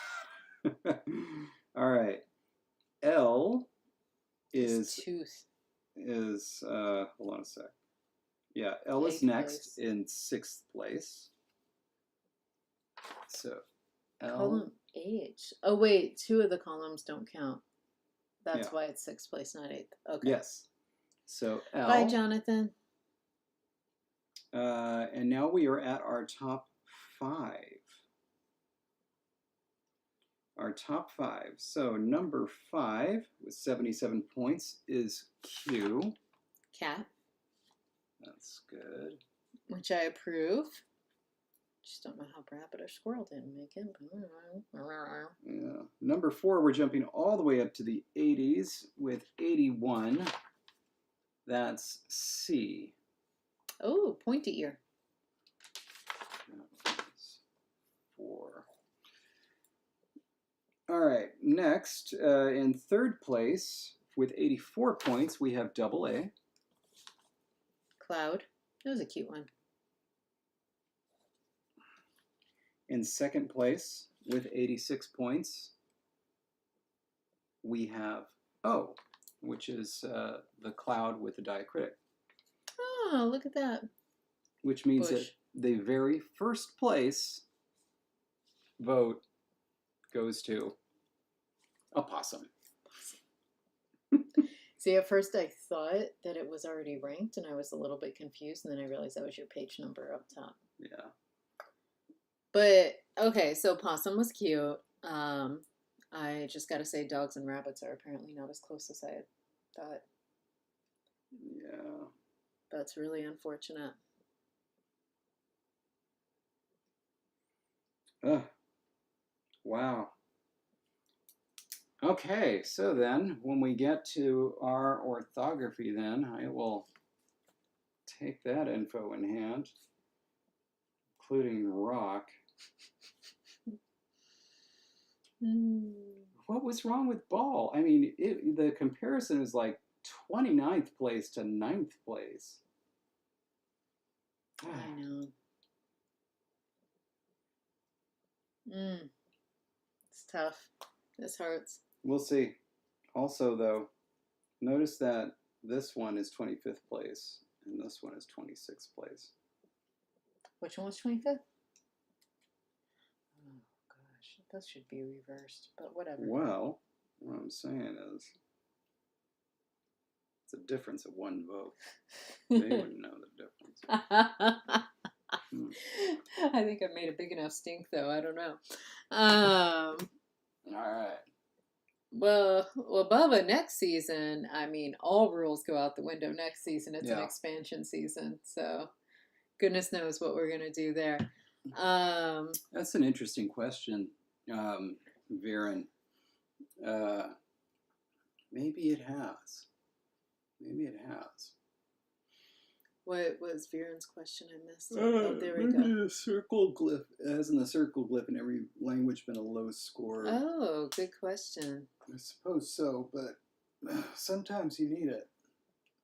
All right. L is hold on a sec. Yeah, L is next in 6th place. So L. Column H. Oh wait, 2 of the columns don't count. That's why it's 6th place, not 8th. Okay. Yes. So L. Bye, Jonathan. And now we are at our top 5. Our top 5. So number 5 with 77 points is Q. Cat. That's good. Which I approve. Just don't know how rabbit or squirrel didn't make it. Yeah. Number 4, we're jumping all the way up to the 80s with 81. That's C. Oh, pointy ear. 4. All right. Next, in 3rd place with 84 points, we have double A. Cloud. That was a cute one. In 2nd place with 86 points, we have O, which is the cloud with the diacritic. Oh, look at that. Which means that the very first place vote goes to a possum. See, at first I thought that it was already ranked, and I was a little bit confused, and then I realized that was your page number up top. Yeah. But, okay, so possum was cute. I just got to say dogs and rabbits are apparently not as close as I had thought. Yeah. That's really unfortunate. Wow. Okay, so then when we get to our orthography, then I will take that info in hand, including rock. What was wrong with ball? I mean, the comparison is like 29th place to 9th place. I know. It's tough. This hurts. We'll see. Also, though, notice that this one is 25th place and this one is 26th place. Which one was 25th? Oh, gosh. That should be reversed, but whatever. Well, what I'm saying is it's a difference of 1 vote. They wouldn't know the difference. I think I made a big enough stink, though. I don't know. All right. Well, Bubba, next season, I mean, all rules go out the window next season. It's an expansion season, so goodness knows what we're going to do there. That's an interesting question, Viren. Maybe it has. Maybe it has. What was Viren's question? I missed it. Oh, there we go. Maybe the circle glyph. Hasn't the circle glyph in every language been a low score? Oh, good question. I suppose so, but sometimes you need it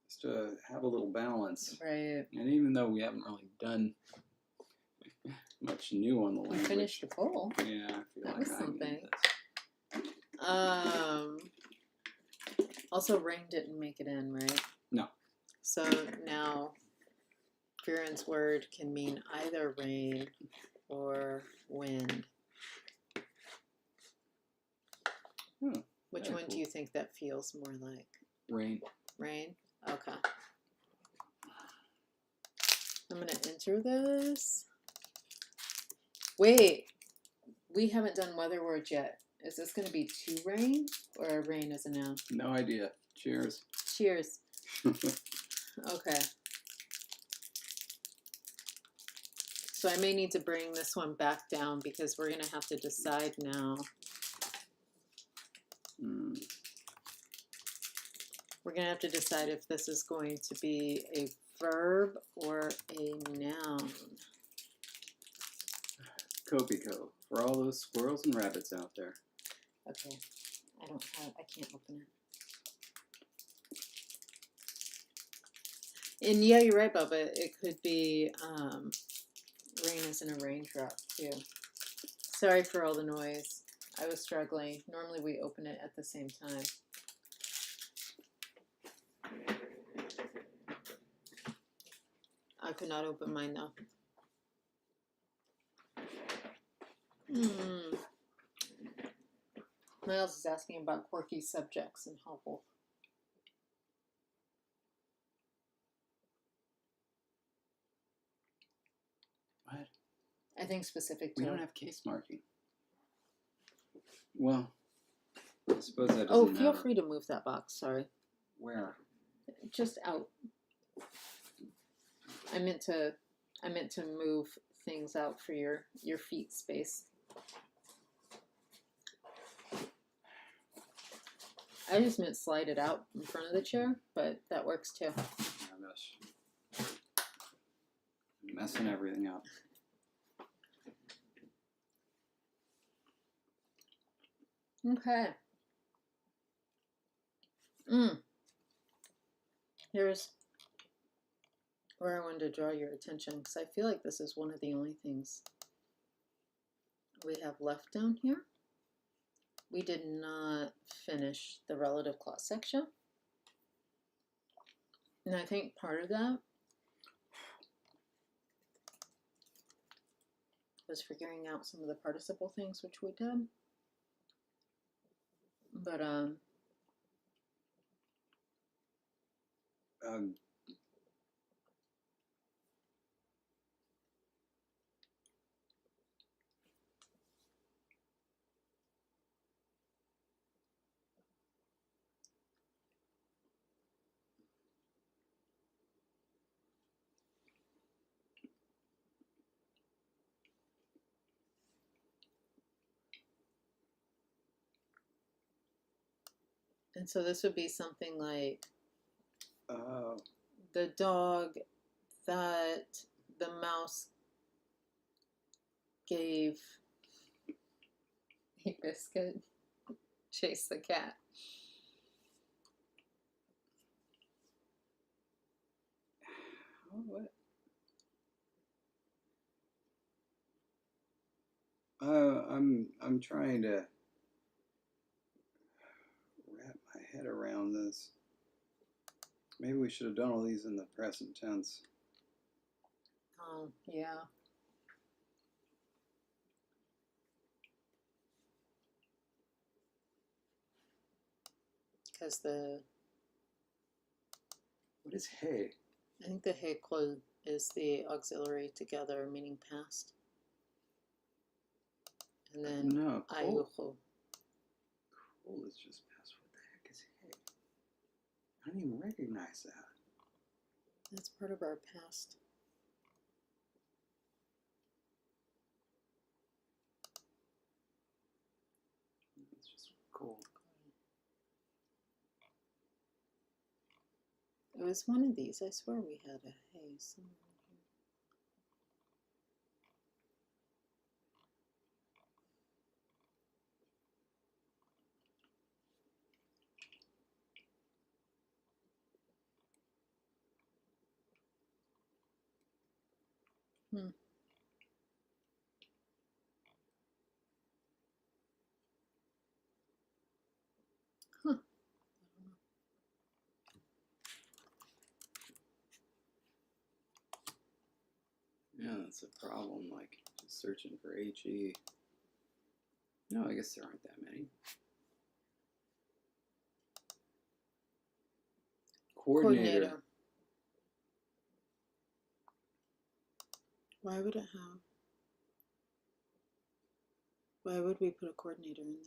just to have a little balance. Right. And even though we haven't really done much new on the We language. finished the poll. Yeah, I feel That like was I something. need this. Also, rain didn't make it in, right? No. So now Viren's word can mean either rain or wind. Which one do you think that feels more like? Rain. Rain? Okay. I'm going to enter this. Wait, we haven't done weather words yet. Is this going to be to rain or rain as a noun? No idea. Cheers. Cheers. Okay. So I may need to bring this one back down because we're going to have to decide now. We're going to have to decide if this is going to be a verb or a noun. Kopiko, for all those squirrels and rabbits out there. Okay. I can't open it. And yeah, you're right, Bubba. It could be rain as in a raindrop, too. Sorry for all the noise. I was struggling. Normally we open it at the same time. I could not open mine, though. Miles is asking about quirky subjects in Haughòf. What? I think specific to... We don't have case marking. Well, I suppose that doesn't Oh, matter. feel free to move that box. Sorry. Where? Just out. I meant to move things out for your feet space. I just meant slide it out in front of the chair, but that works too. I'm messing everything up. Okay. Here's where I wanted to draw your attention, because I feel like this is one of the only things we have left down here. We did not finish the relative clause section. And I think part of that was figuring out some of the participle things, which we did. But and so this would be something like the dog that the mouse gave a biscuit chased the cat. What? I'm trying to wrap my head around this. Maybe we should have done all these in the present tense. Oh, yeah. Because what is hey? I think the hey clause is the auxiliary together, meaning past. And then no, cool. Haughòf. Cool is just past. What the heck is hey? I don't even recognize that. That's part of our past. Cool. It was one of these. I swear we had a hey somewhere in here. Huh. Yeah, that's a problem. Like just searching for HE. No, I guess there aren't that many. Coordinator. Why would it have? Why would we put a coordinator in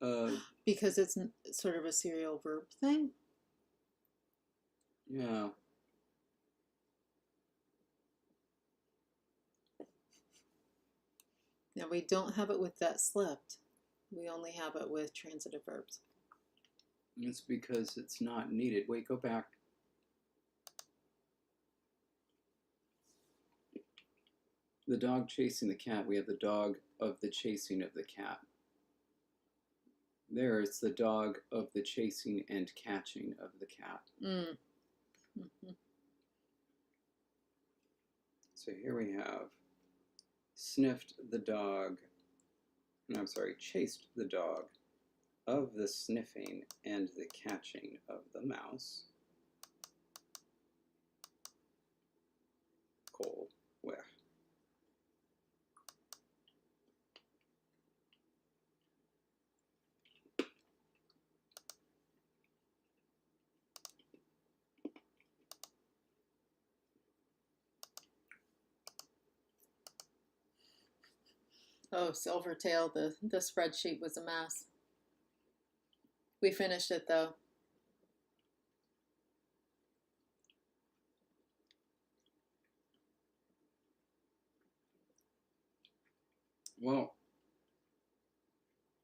there? Because it's sort of a serial verb thing. Yeah. Now we don't have it with that slept. We only have it with transitive verbs. It's because it's not needed. Wait, go back. The dog chasing the cat. We have the dog of the chasing of the cat. There, it's the dog of the chasing and catching of the cat. So here we have sniffed the dog, no, I'm sorry, chased the dog of the sniffing and the catching of the mouse. Cold, wet. Oh, Silvertail, the spreadsheet was a mess. We finished it though. Well,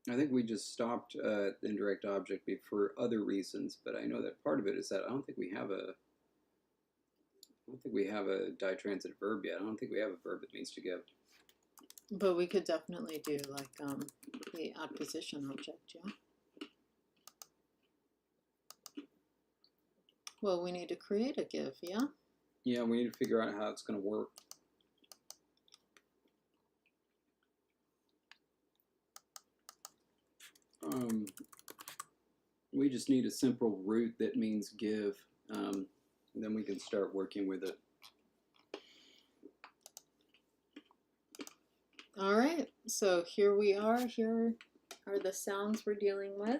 I think we just stopped indirect object for other reasons, but I know that part of it is that I don't think we have a ditransitive verb yet. I don't think we have a verb that means to give. But we could definitely do like the adposition object, yeah. Well, we need to create a give, yeah? Yeah, we need to figure out how it's going to work. We just need a simple root that means give. Then we can start working with it. All right, so here we are. Here are the sounds we're dealing with.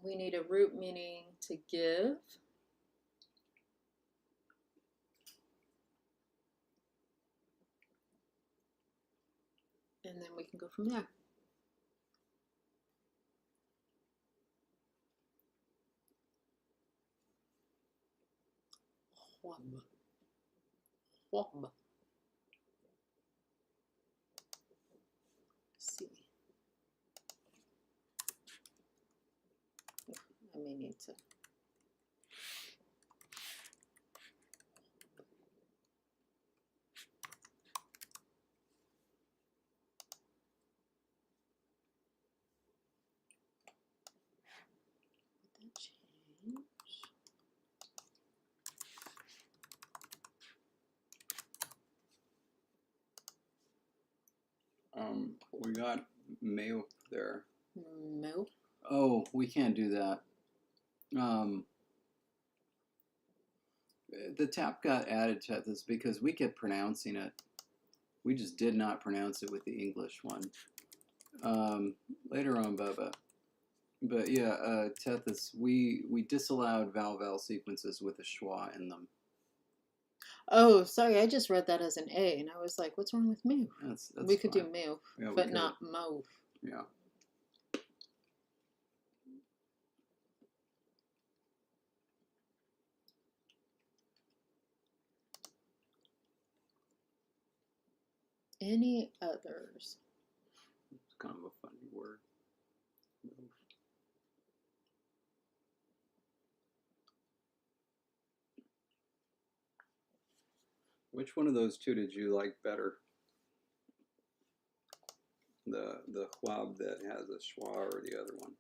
We need a root meaning to give. And then we can go from there. See. I may need to. Change. We got mail there. Nope. Oh, we can't do that. The tap got added to this because we kept pronouncing it. We just did not pronounce it with the English one. Later on, Bubba. But yeah, Tethys, we disallowed vowel sequences with a schwa in them. Oh, sorry, I just read that as an A, and I was like, what's wrong with move? That's we could fine. do move, yeah, but not move. Yeah. Any others? It's kind of a funny word. Which one of those two did you like better? The Haughòf that has a schwa or the other one?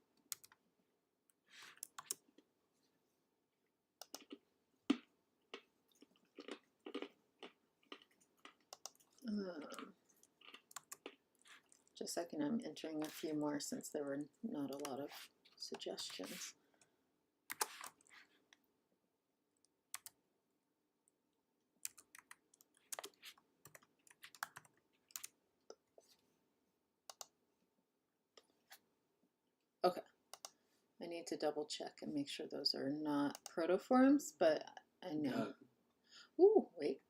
Just a second, I'm entering a few more since there were not a lot of suggestions. Okay, I need to double check and make sure those are not protoforms, but I know. Ooh, wait.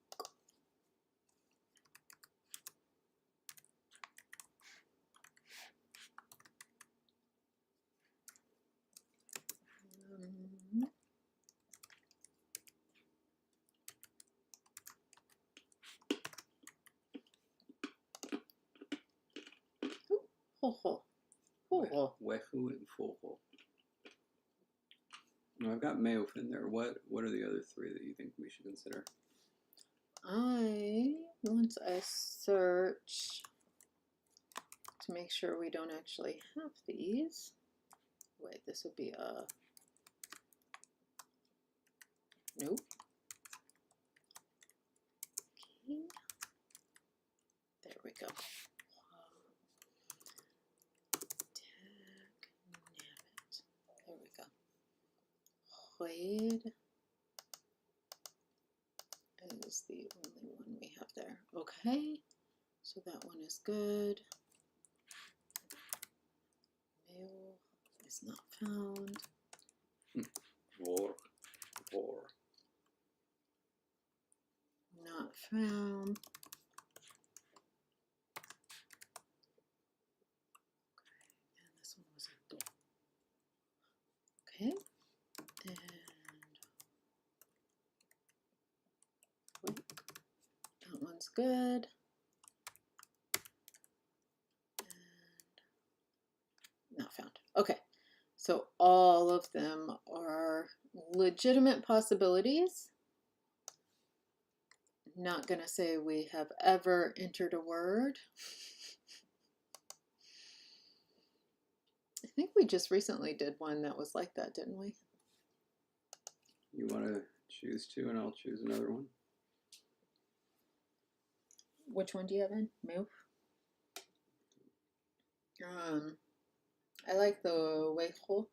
Haughòf. Wehu and Haughòf. Now I've got Mayof in there. What are the other three that you think we should consider? Once I search to make sure we don't actually have these. Wait, this would be a nope. Okay. There we go. There we go. Wade is the only one we have there. Okay, so that one is good. Mail is not found. Vor. Not found. And this one was a do. Okay, and wait, that one's good. And not found. Okay, so all of them are legitimate possibilities. Not gonna say we have ever entered a word. I think we just recently did one that was like that, didn't we? You want to choose two and I'll choose another one? Which one do you have in? Move. I like the weiho.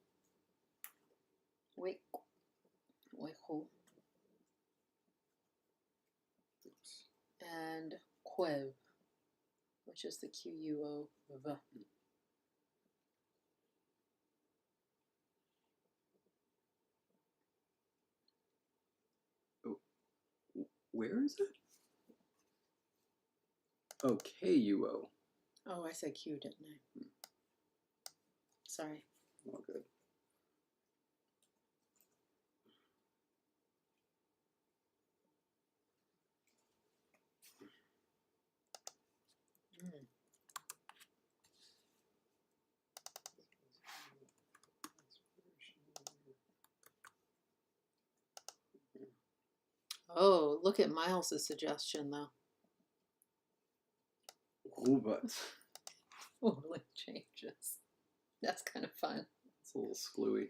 Weiho. And quev, which is the Q-U-O-V. Oh, where is it? Oh, K-U-O. Oh, I said Q, didn't I? Sorry. Oh, good. Oh, look at Miles's suggestion though. Rubat. Totally changes. That's kind of fun. It's a little screwy,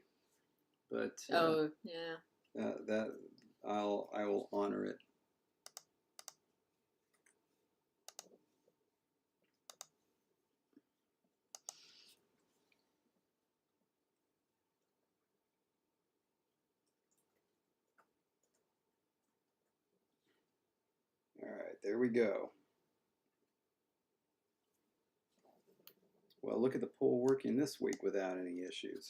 but oh yeah. That I will honor it. All right, there we go. Well, look at the poll working this week without any issues.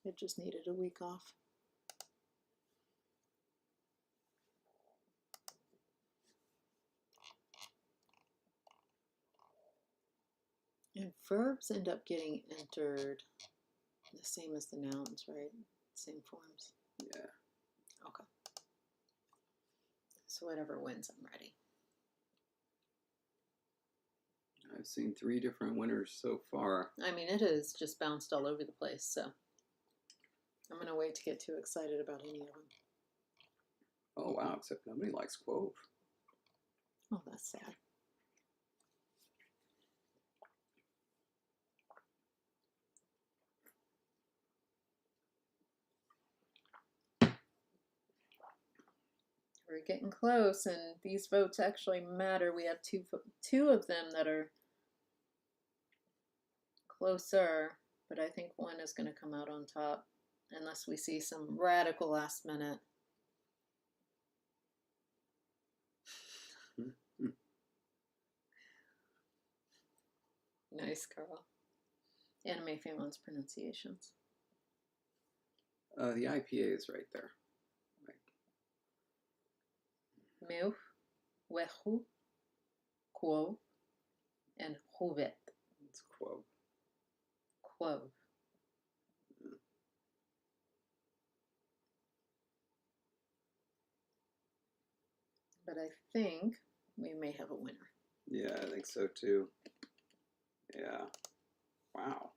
It just needed a week off. And verbs end up getting entered the same as the nouns, right? Same forms. Yeah. Okay. So whatever wins, I'm ready. I've seen 3 different winners so far. I mean, it has just bounced all over the place, so I'm going to wait to get too excited about any of them. Oh, wow, except nobody likes Haughòf. Oh, that's sad. We're getting close, and these votes actually matter. We have two of them that are closer, but I think one is going to come out on top unless we see some radical last minute. Nice, Carl. Anime Famon's pronunciations. The IPA is right there. Meu, Wehu, Quo, and Hovet. It's Quo. Quo. But I think we may have a winner. Yeah, I think so too. Yeah. Wow.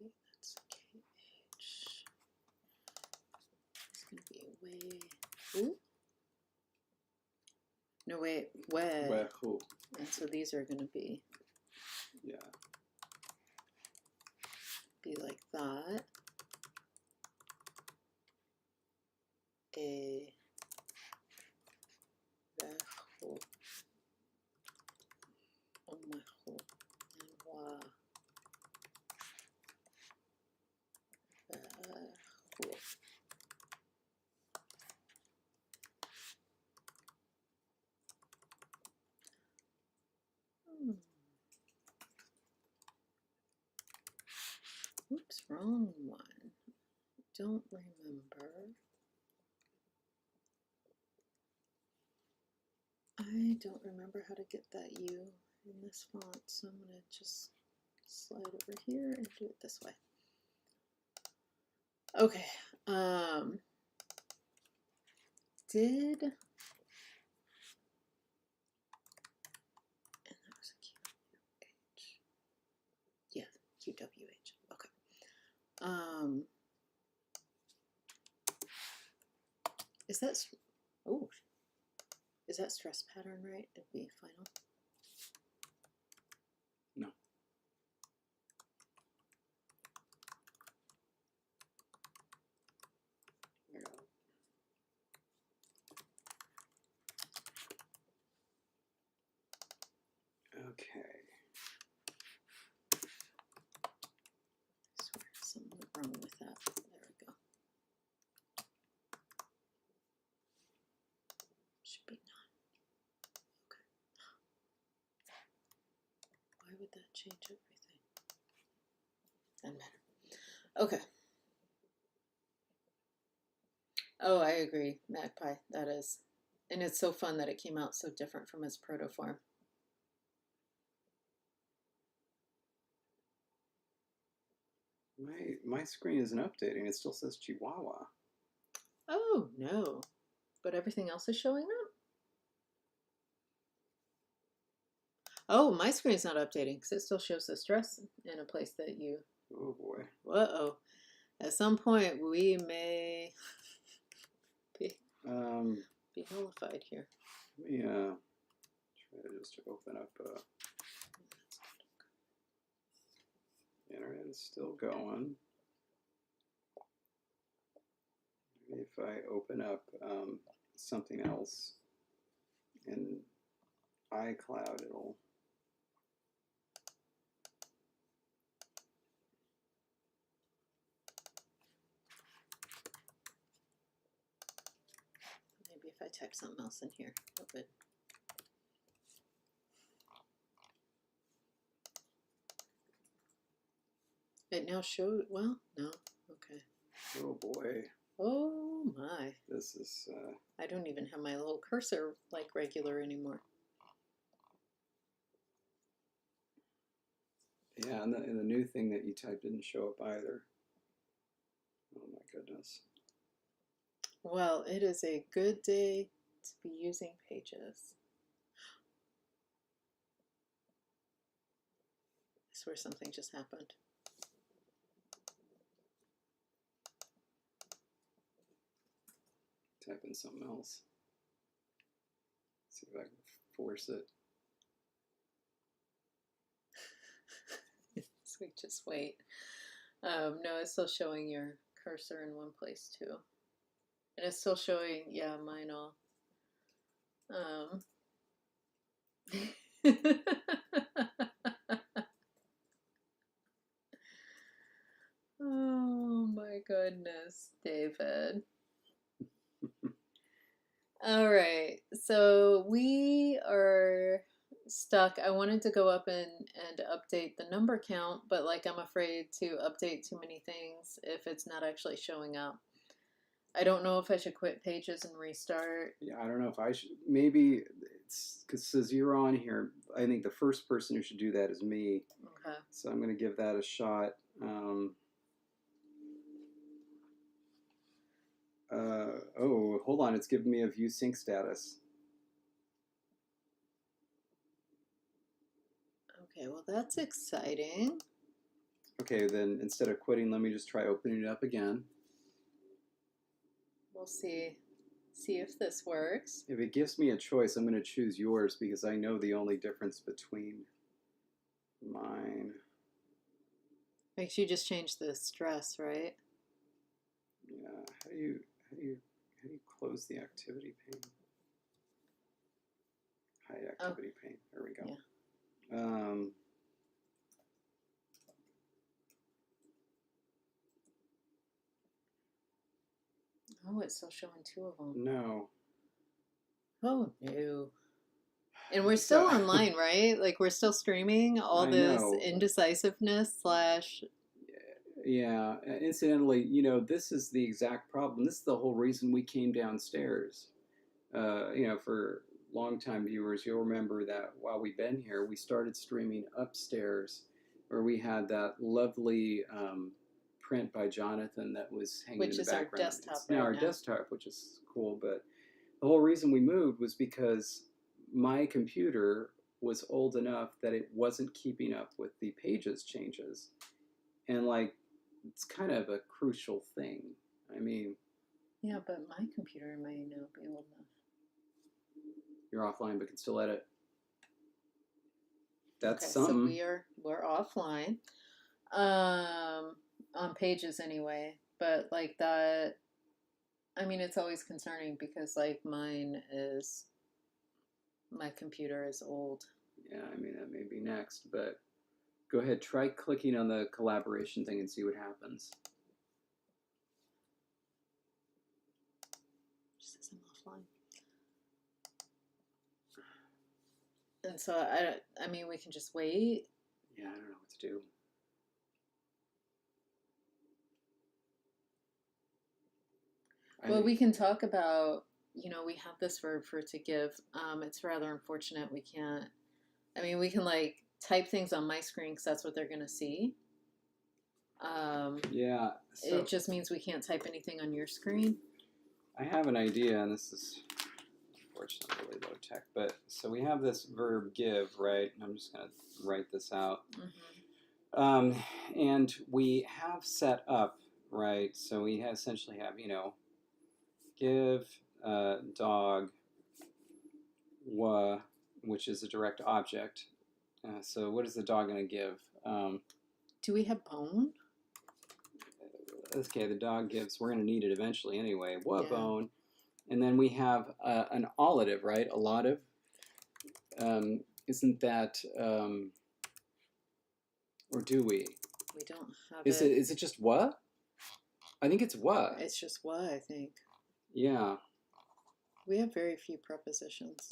That's KH. It's going to be way. Ooh. No, wait. Wehu. And so these are going to be. Yeah. Be like that. A. Vehu. Omehu. And wa. Vehu. Oops, wrong one. Don't remember. I don't remember how to get that U in this font, so I'm going to just slide over here and do it this way. Okay. Did, and that was a QH. Yeah, QWH. Okay. Is that, oh, is that stress pattern right? It'd be final. No. I got it. Okay. I swear something went wrong with that. There we go. Should be none. Okay. Why would that change everything? Doesn't matter. Okay. Oh, I agree, Magpie. That is. And it's so fun that it came out so different from its protoform. My screen isn't updating. It still says Chihuahua. Oh, no. But everything else is showing up? Oh, my screen's not updating because it still shows the stress in a place that you... Oh, boy. Uh-oh. At some point, we may be nullified here. Let me try to just open up. The internet is still going. Maybe if I open up something else in iCloud, it'll. Maybe if I type something else in here. Oh, good. It now showed, well, no, okay. Oh boy. Oh my. This is. I don't even have my little cursor like regular anymore. Yeah, and the new thing that you typed didn't show up either. Oh my goodness. Well, it is a good day to be using Pages. I swear something just happened. Type in something else. See if I can force it. So just wait. No, it's still showing your cursor in one place too. And it's still showing, yeah, mine all. Oh my goodness, David. All right, so we are stuck. I wanted to go up and update the number count, but like I'm afraid to update too many things if it's not actually showing up. I don't know if I should quit Pages and restart. Yeah, I don't know if I should. Maybe it's because says you're on here. I think the first person who should do that is me. Okay. So I'm going to give that a shot. Oh, hold on. It's giving me a view sync status. Okay, well that's exciting. Okay, then instead of quitting, let me just try opening it up again. We'll see if this works. If it gives me a choice, I'm going to choose yours because I know the only difference between mine. Makes you just change the stress, right? Yeah. How do you close the activity pane? Hide activity pane. There we go. Yeah. Oh, it's still showing two of them. No. Oh no. And we're still online, right? Like we're still streaming all this indecisiveness slash. Yeah. Incidentally, this is the exact problem. This is the whole reason we came downstairs. For longtime viewers, you'll remember that while we've been here, we started streaming upstairs, where we had that lovely print by Jonathan that was hanging in the background. Which is our desktop it's now our desktop, which is cool. But the whole reason we moved was because my computer was old enough that it wasn't keeping up with the Pages changes. And it's kind of a crucial thing. I mean, yeah, but my computer may not be old enough. You're offline but can still edit. That's okay, something. So we're offline. On Pages anyway. But like that, I mean, it's always concerning because like my computer is old. Yeah, I mean, that may be next, but go ahead, try clicking on the collaboration thing and see what happens. It says I'm offline. And so I mean, we can just wait. Yeah, I don't know what to do. Well, we can talk about, we have this verb for to give. It's rather unfortunate we can't. I mean, we can like type things on my screen because that's what they're going to see. Yeah. So it just means we can't type anything on your screen. I have an idea, and this is unfortunately really low tech, but so we have this verb give, right? And I'm just going to write this out. Mm-hmm. And we have set up, right? So we essentially have, give dog which is a direct object. So what is the dog going to give? Do we have bone? Okay, the dog gives. We're going to need it eventually anyway. Yeah. Bone. And then we have an allative, right? Allative. Isn't that, or do we? We don't have Is it just what? I think it's what. It's just what, I think. Yeah. We have very few prepositions.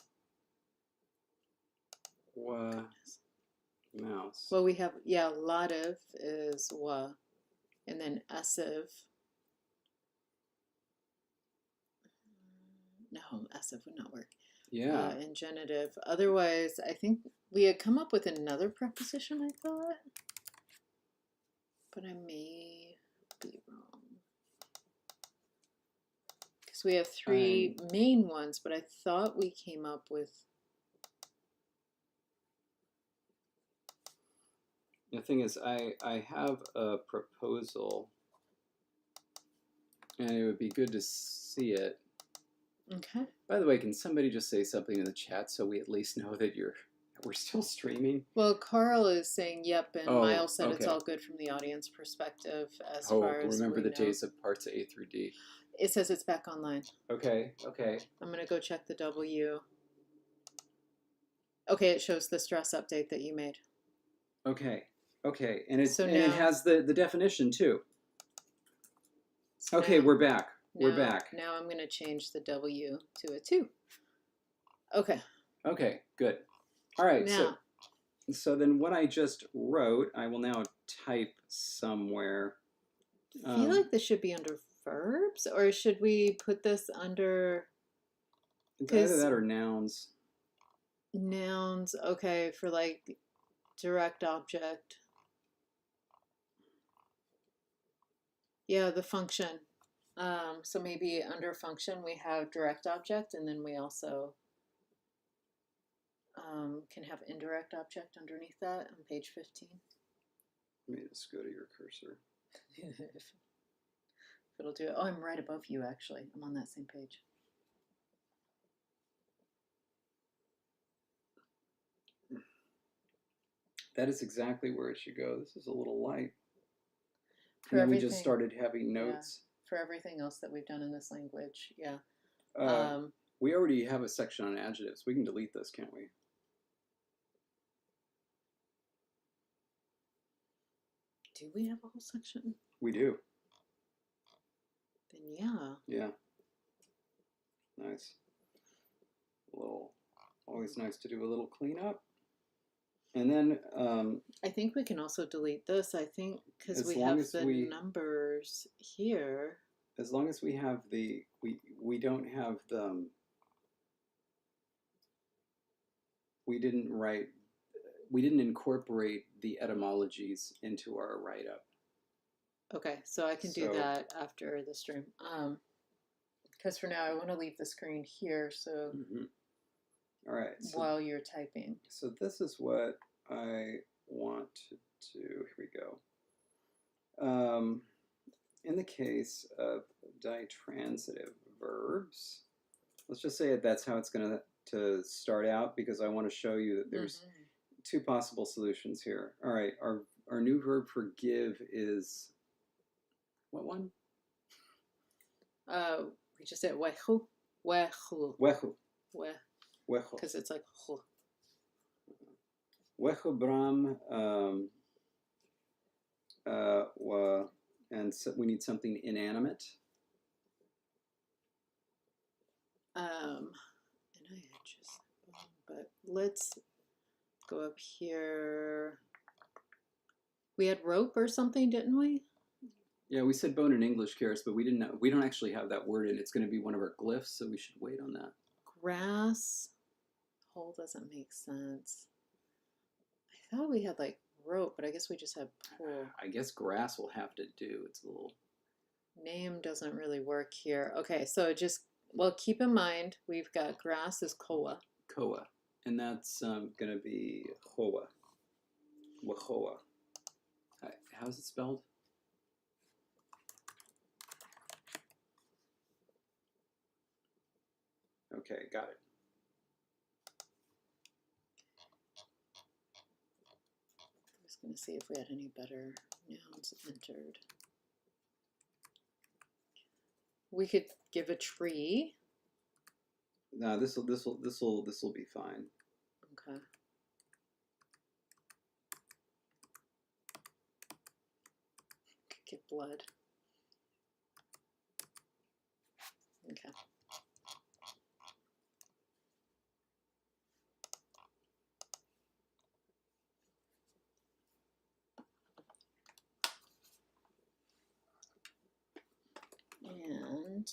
What? Mouse. Well, we have, lative is wa, and then essive No, essive would not work. Yeah. In genitive. Otherwise, I think we had come up with another preposition, I thought. But I may be wrong. Because we have three main ones, but I thought we came up with... The thing is, I have a proposal, and it would be good to see it. Okay. By the way, can somebody just say something in the chat so we at least know that we're still streaming? Well, Carl is saying yep, and Oh, Miles said it's okay. all good from the audience perspective as Oh, far as remember we the know. days of parts A through D. It says it's back online. Okay, okay. I'm going to go check the W. Okay, it shows the stress update that you made. Okay, okay. And, So it now- has the definition too. So Okay, now- we're back. We're now- back. Now I'm going to change the W to a 2. Okay. Okay, good. All right, Now, so then what I just wrote, I will now type somewhere. I feel like this should be under verbs, or should we put this under It's either that or nouns. nouns? Okay, for like direct object. Yeah, the function. So maybe under function we have direct object, and then we also can have indirect object underneath that on page 15. Let me just go to your cursor. If it'll do it. Oh, I'm right above you, actually. I'm on that same page. That is exactly where it should go. This is a little light. For And then we everything, just started having notes. for everything else that we've done in this language, yeah. We already have a section on adjectives. We can delete this, can't we? Do we have a whole section? We do. Then yeah. Yeah. Nice. Always nice to do a little cleanup. And then I think we can also delete this. I think because as we long have as the we- numbers here. as long as we have the we don't have the we didn't incorporate the etymologies into our write-up. Okay, so I can do So- that after the stream. Because for now I want to leave the screen here, so All right. So, while you're typing. so this is what I want to do. Here we go. In the case of ditransitive verbs, let's just say that's how it's going to start out, because I want to show you that there's two possible solutions here. All right, our new verb for give is what one? We just said wehu, wehu, Wehu. we, Wehu. because it's like hu. Wehu bram. And so we need something inanimate. And I had just, but let's go up here. We had rope or something, didn't we? Yeah, we said bone in English, Karis, but we didn't. We don't actually have that word in. It's going to be one of our glyphs, so we should wait on that. Grass. Hole doesn't make sense. I thought we had like rope, but I guess we just have pool. I guess grass will have to do. It's a little. Name doesn't really work here. Okay, so just, well, keep in mind, we've got grass is koa. Koa, and that's going to be hoa. Wahoa. How's it spelled? Okay, got it. I was going to see if we had any better nouns entered. We could give a tree. No, this will be fine. Okay. Could give blood. Okay. And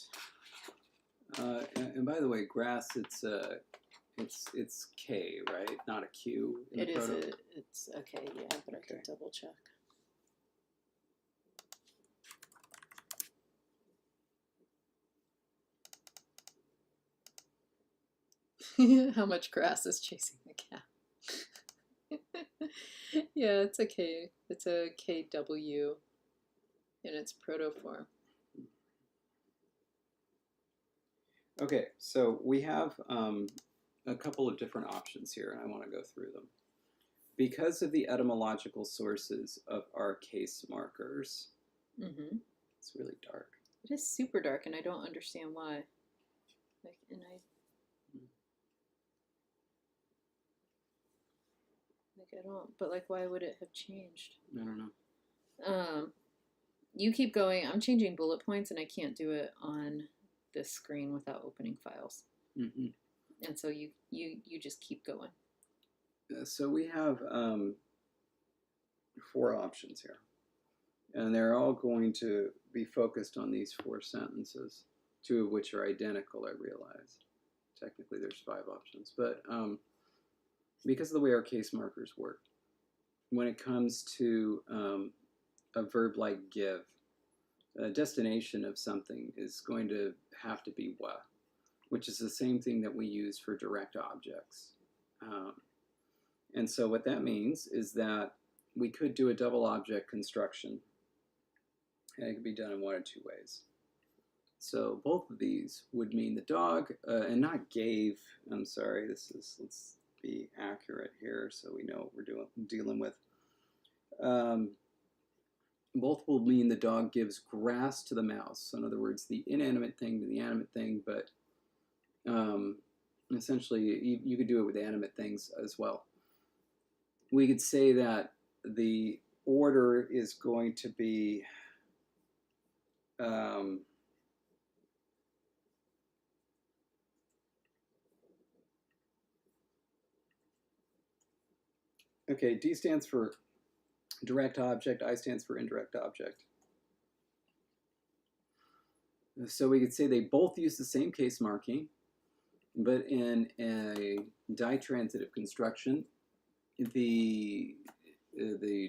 And by the way, grass, it's K, right? Not a Q. In It the is. proto. It's okay. Yeah, but I can Okay. double check. How much grass is chasing the cat? Yeah, it's a K. It's a KW in its proto form. Okay, so we have a couple of different options here, and I want to go through them. Because of the etymological sources of our case markers, it's really dark. It is super dark, and I don't understand why. Like, and I don't. But like, why would it have changed? I don't know. You keep going. I'm changing bullet points, and I can't do it on this screen without opening files. And so you just keep going. So we have 4 options here, and they're all going to be focused on these 4 sentences, 2 of which are identical, I realize. Technically there's 5 options, but because of the way our case markers work, when it comes to a verb like give, a destination of something is going to have to be wa, which is the same thing that we use for direct objects. And so what that means is that we could do a double object construction, and it could be done in 1 of 2 ways. So both of these would mean the dog, and not gave, I'm sorry, let's be accurate here so we know what we're dealing with. Both will mean the dog gives grass to the mouse. So in other words, the inanimate thing to the animate thing, but essentially you could do it with animate things as well. We could say that the order is going to be okay, D stands for direct object, I stands for indirect object. So we could say they both use the same case marking, but in a ditransitive construction, the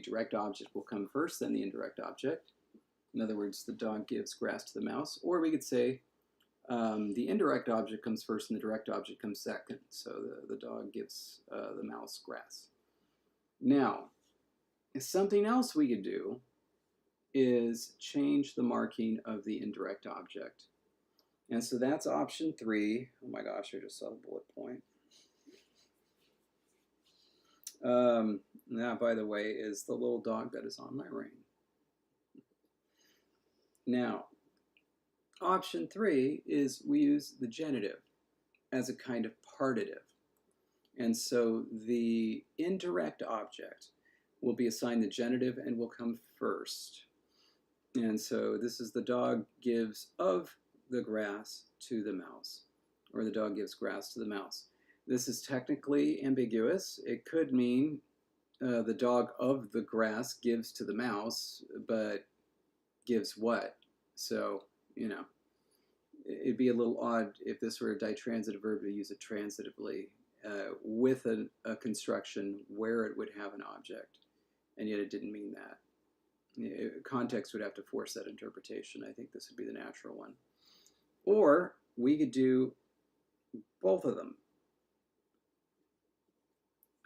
direct object will come first, then the indirect object. In other words, the dog gives grass to the mouse. Or we could say the indirect object comes first and the direct object comes second. So the dog gives the mouse grass. Now, something else we could do is change the marking of the indirect object. And so that's option 3. Oh my gosh, I just saw the bullet point. That, by the way, is the little dog that is on my ring. Now, option 3 is we use the genitive as a kind of partitive. And so the indirect object will be assigned the genitive and will come first. And so this is the dog gives of the grass to the mouse, or the dog gives grass to the mouse. This is technically ambiguous. It could mean the dog of the grass gives to the mouse, but gives what? So, you know, it'd be a little odd if this were a ditransitive verb to use it transitively with a construction where it would have an object, and yet it didn't mean that. Context would have to force that interpretation. I think this would be the natural one. Or we could do both of them.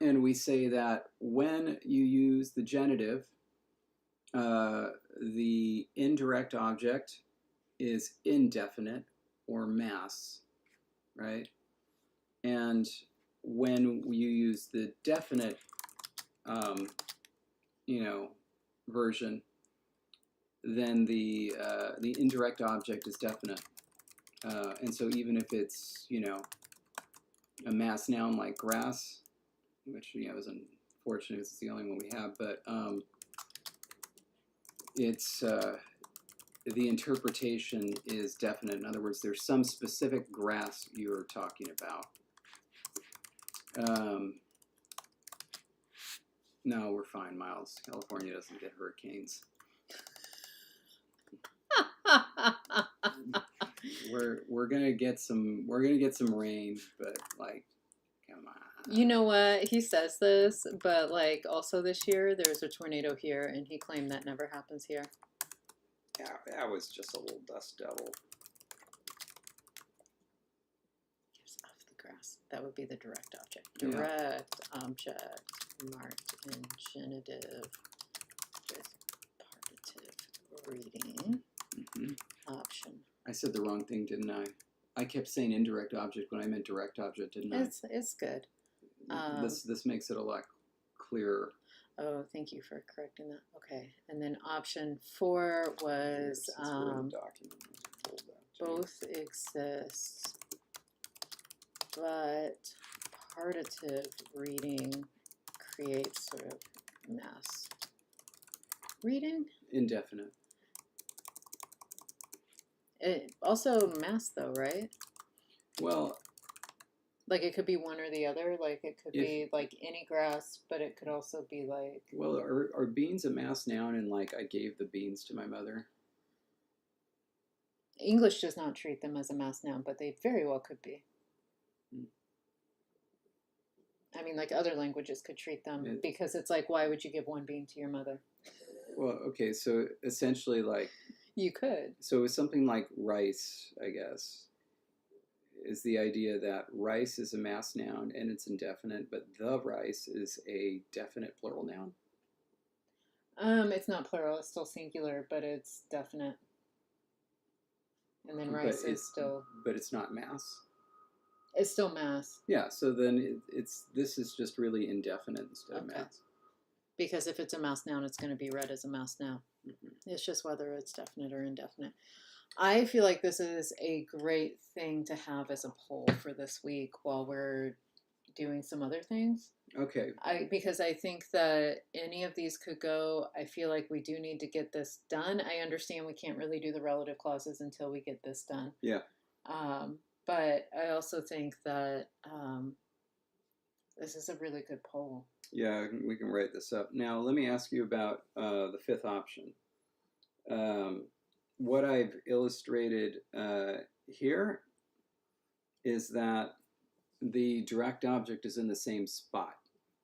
And we say that when you use the genitive, the indirect object is indefinite or mass, right? And when you use the definite, version, then the indirect object is definite. And so even if it's, a mass noun like grass, which, is unfortunate, it's the only one we have, but it's the interpretation is definite. In other words, there's some specific grass you're talking about. No, we're fine, Miles. California doesn't get hurricanes. we're gonna get some rain, but like, come on. You know what? He says this, but like also this year there's a tornado here, and he claimed that never happens here. Yeah, that was just a little dust devil. Gives off the grass. That would be the direct object. Yeah. Direct object marked in genitive with partitive reading. Option. I said the wrong thing, didn't I? I kept saying indirect object when I meant direct object, didn't I? It's good. This makes it a lot clearer. Oh, thank you for correcting that. Okay, and then option 4 was both exist, but partitive reading creates sort of mass reading. Indefinite. It also mass though, right? Well, like it could be one or the other. Like it could be like any grass, but it could also be like. Well, are beans a mass noun? And like I gave the beans to my mother. English does not treat them as a mass noun, but they very well could be. I mean, like other languages could treat them because it's like, why would you give one bean to your mother? Well, okay, so essentially, like you could. So it's something like rice, I guess, is the idea that rice is a mass noun and it's indefinite, but the rice is a definite plural noun. It's not plural; it's still singular, but it's definite. And then rice is still. But it's not mass. It's still mass. Yeah. So then this is just really indefinite instead of mass. Because if it's a mass noun, it's going to be read as a mass noun. It's just whether it's definite or indefinite. I feel like this is a great thing to have as a poll for this week while we're doing some other things. Okay. Because I think that any of these could go. I feel like we do need to get this done. I understand we can't really do the relative clauses until we get this done. Yeah. But I also think that this is a really good poll. Yeah, we can write this up. Now, let me ask you about the fifth option. What I've illustrated here is that the direct object is in the same spot.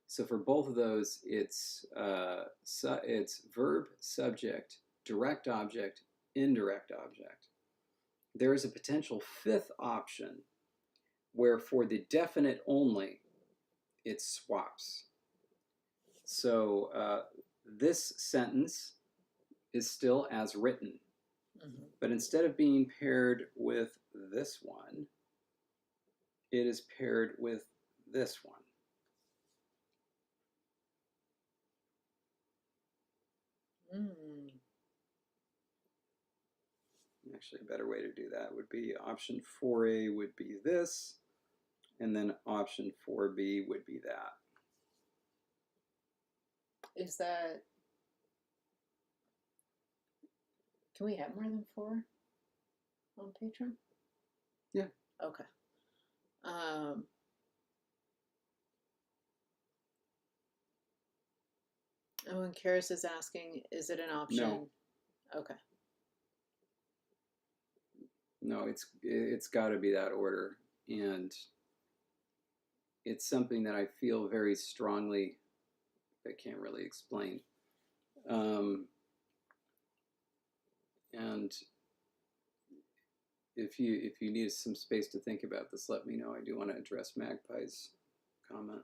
So for both of those, it's verb, subject, direct object, indirect object. There is a potential fifth option where for the definite only, it swaps. So this sentence is still as written, but instead of being paired with this one, it is paired with this one. Actually, a better way to do that would be option 4A would be this, and then option 4B would be that. Is that... Can we have more than 4 on Patreon? Yeah. Okay. And when Karis is asking, is it an option? No. Okay. No, it's got to be that order, and it's something that I feel very strongly. I can't really explain. And if you need some space to think about this, let me know. I do want to address Magpie's comment.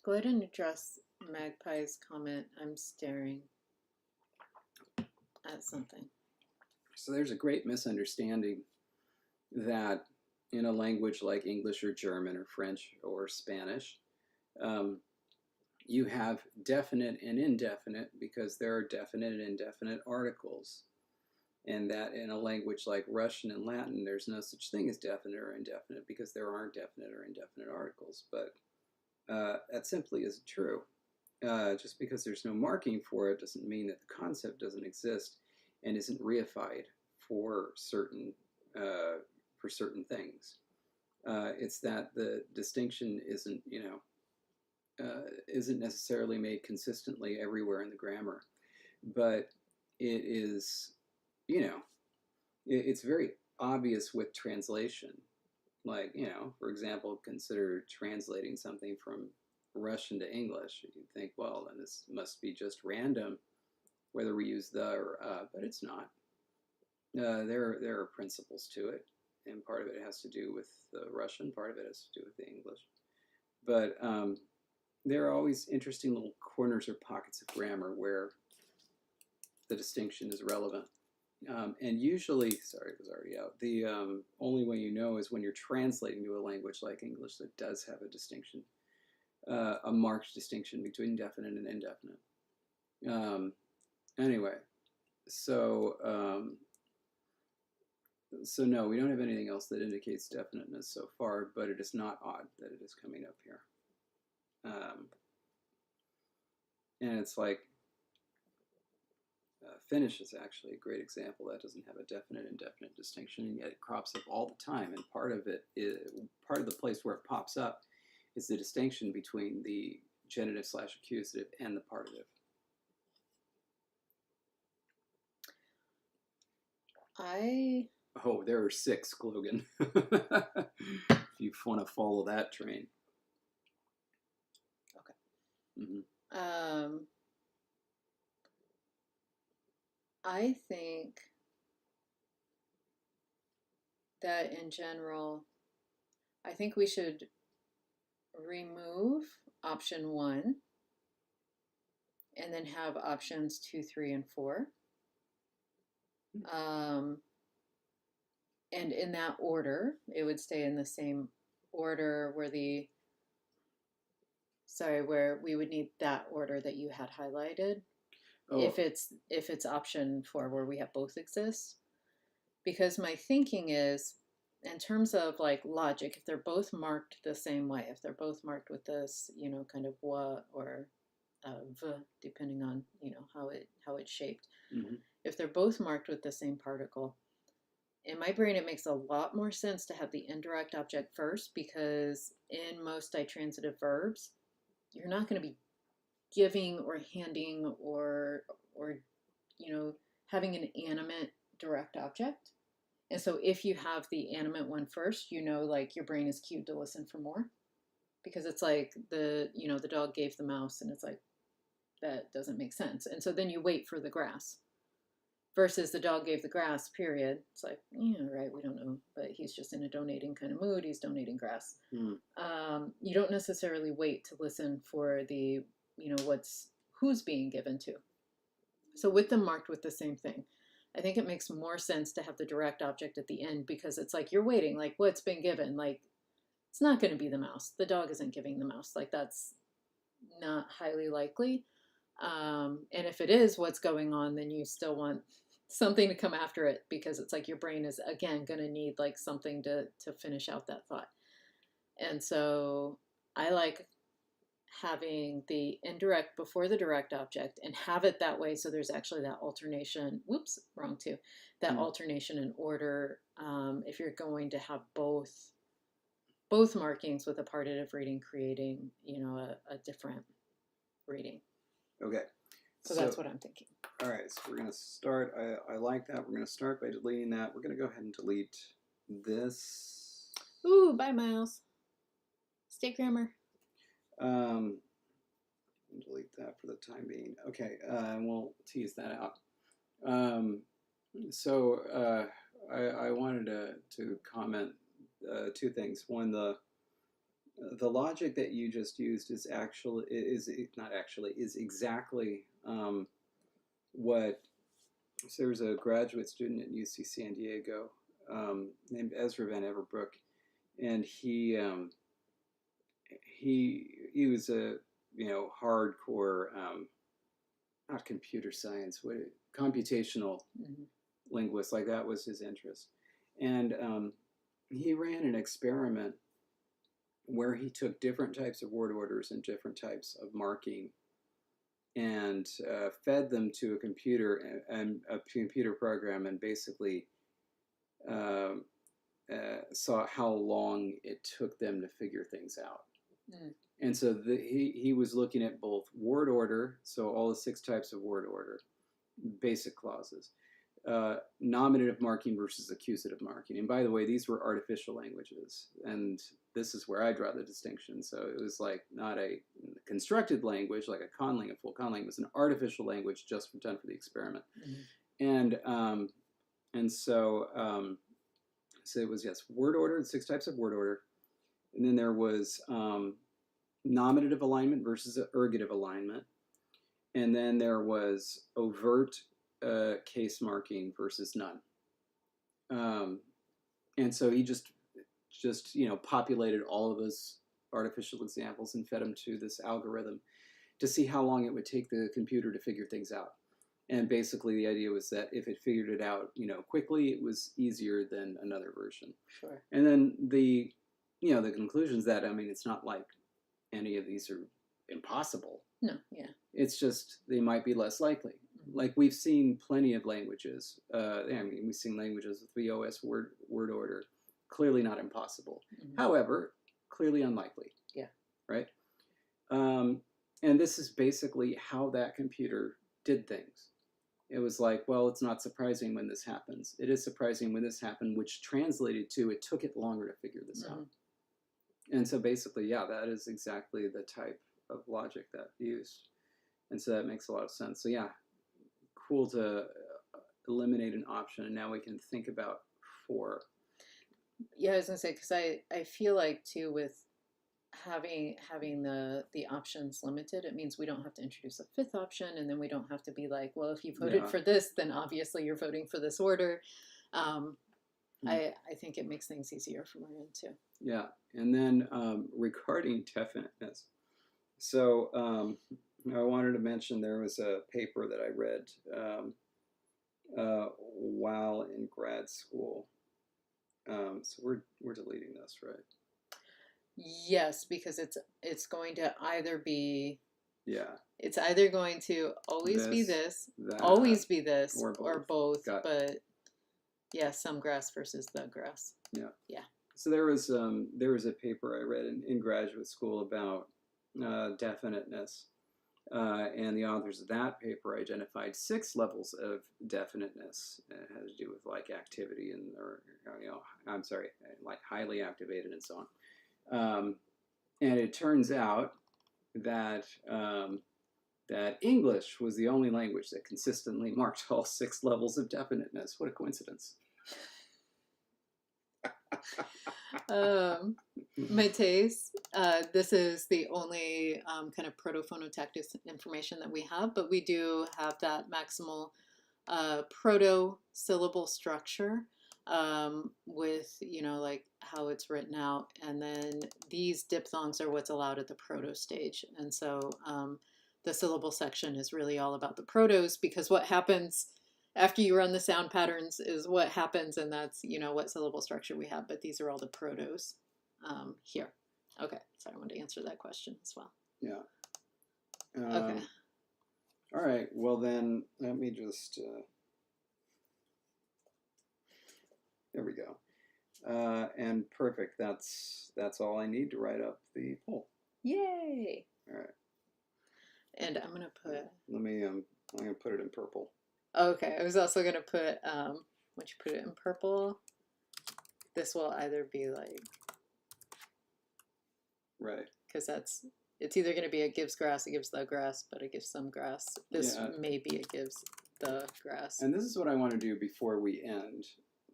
Go ahead and address Magpie's comment. I'm staring at something. So there's a great misunderstanding that in a language like English or German or French or Spanish, you have definite and indefinite because there are definite and indefinite articles. And that in a language like Russian and Latin, there's no such thing as definite or indefinite because there aren't definite or indefinite articles. But that simply isn't true. Just because there's no marking for it doesn't mean that the concept doesn't exist and isn't reified for certain things. It's that the distinction isn't, isn't necessarily made consistently everywhere in the grammar, but it is you know, it's very obvious with translation. Like, you know, for example, consider translating something from Russian to English. You think, well, then this must be just random, whether we use the or but it's not. There are principles to it, and part of it has to do with the Russian, part of it has to do with the English. But there are always interesting little corners or pockets of grammar where the distinction is relevant. And usually, sorry, it was already out. The only way you know is when you're translating to a language like English that does have a distinction, a marked distinction between definite and indefinite. Anyway, so so no, we don't have anything else that indicates definiteness so far, but it is not odd that it is coming up here. And it's like Finnish is actually a great example that doesn't have a definite indefinite distinction, and yet it crops up all the time. And part of the place where it pops up is the distinction between the genitive / accusative and the partitive. Oh, there are 6, Glogan. If you want to follow that train. Okay. Mm-hmm. I think that in general, I think we should remove option 1 and then have options 2, 3, and 4. And in that order, it would stay in the same order where where we would need that order that you had highlighted. Oh. If it's option 4 where we have both exist. Because my thinking is, in terms of like logic, if they're both marked the same way, if they're both marked with this, you know, kind of wa or v, depending on, you know, how it's shaped. Mm-hmm. If they're both marked with the same particle, in my brain, it makes a lot more sense to have the indirect object first, because in most ditransitive verbs, you're not going to be giving or handing or you know, having an animate direct object. And so if you have the animate one first, you know, like your brain is cued to listen for more, because it's like the dog gave the mouse, and it's like, that doesn't make sense. And so then you wait for the grass. Versus the dog gave the grass, period. It's like, yeah, right, we don't know, but he's just in a donating kind of mood. He's donating grass. You don't necessarily wait to listen for the, you know, who's being given to. So with them marked with the same thing, I think it makes more sense to have the direct object at the end, because it's like you're waiting, like what's been given. Like, it's not going to be the mouse. The dog isn't giving the mouse. Like, that's not highly likely. And if it is what's going on, then you still want something to come after it, because it's like your brain is, again, going to need like something to finish out that thought. And so I like having the indirect before the direct object and have it that way, so there's actually that alternation. Whoops, wrong too. That alternation in order. If you're going to have both markings with a partitive reading, creating, you know, a different reading. Okay. So that's what I'm thinking. All right, so we're going to start. I like that. We're going to start by deleting that. We're going to go ahead and delete this. Ooh, bye, Miles. Stay grammar. Delete that for the time being. Okay, and we'll tease that out. I wanted to comment 2 things. One, the logic that you just used is exactly what. So there was a graduate student at UC San Diego named Ezra Van Everbrook, and he was a hardcore not computer science, computational linguist. Like, that was his interest, and he ran an experiment where he took different types of word orders and different types of marking and fed them to a computer and a computer program, and basically saw how long it took them to figure things out. And so he was looking at both word order, so all the 6 types of word order, basic clauses, nominative marking versus accusative marking. And by the way, these were artificial languages, and this is where I draw the distinction. So it was like not a constructed language like a conlang, a full conlang. It was an artificial language just done for the experiment. Mm-hmm. So it was, yes, word order, 6 types of word order, and then there was nominative alignment versus ergative alignment, and then there was overt case marking versus none. And so he just populated all of those artificial examples and fed them to this algorithm to see how long it would take the computer to figure things out. And basically the idea was that if it figured it out, quickly, it was easier than another version. Sure. And then the conclusions that, it's not like any of these are impossible. No, yeah. It's just they might be less likely. Like we've seen plenty of languages. We've seen languages with VOS word order. Clearly not impossible. Mm-hmm. However, clearly unlikely. Yeah. Right? And this is basically how that computer did things. It was like, well, it's not surprising when this happens. It is surprising when this happened, which translated to it took it longer to figure this out. And so basically, yeah, that is exactly the type of logic that used. And so that makes a lot of sense. So yeah, cool to eliminate an option, and now we can think about 4. Yeah, I was gonna say, because I feel like too, with having the options limited, it means we don't have to introduce a 5th option, and then we don't have to be like, well, if you voted for this, then obviously you're voting for this order. I think it makes things easier from our end too. Yeah, and then regarding definiteness, so I wanted to mention there was a paper that I read while in grad school. So we're deleting this, right? Yes, because it's going to either be, it's either going to always be this, always be this, or both. But yeah, some grass versus the grass. Yeah. So there was a paper I read in graduate school about definiteness, and the authors of that paper identified 6 levels of definiteness. It has to do with like activity like highly activated and so on. And it turns out that that English was the only language that consistently marked all 6 levels of definiteness. What a coincidence. Mateus, this is the only kind of proto-phonotactic information that we have, but we do have that maximal proto-syllable structure with, like how it's written out. And then these diphthongs are what's allowed at the proto stage. And so the syllable section is really all about the protos, because what happens after you run the sound patterns is what happens, and that's, what syllable structure we have. But these are all the protos here. Okay, so I wanted to answer that question as well. Yeah. Okay. All right, well then, let me just... there we go. And perfect, that's all I need to write up the poll. Yay! All right. And I'm going to put... I'm going to put it in purple. Okay, I was also going to put, once you put it in purple, this will either be like... Right. Because it's either going to be it gives grass, it gives the grass, but it gives some grass. This maybe it gives the grass. And this is what I want to do before we end.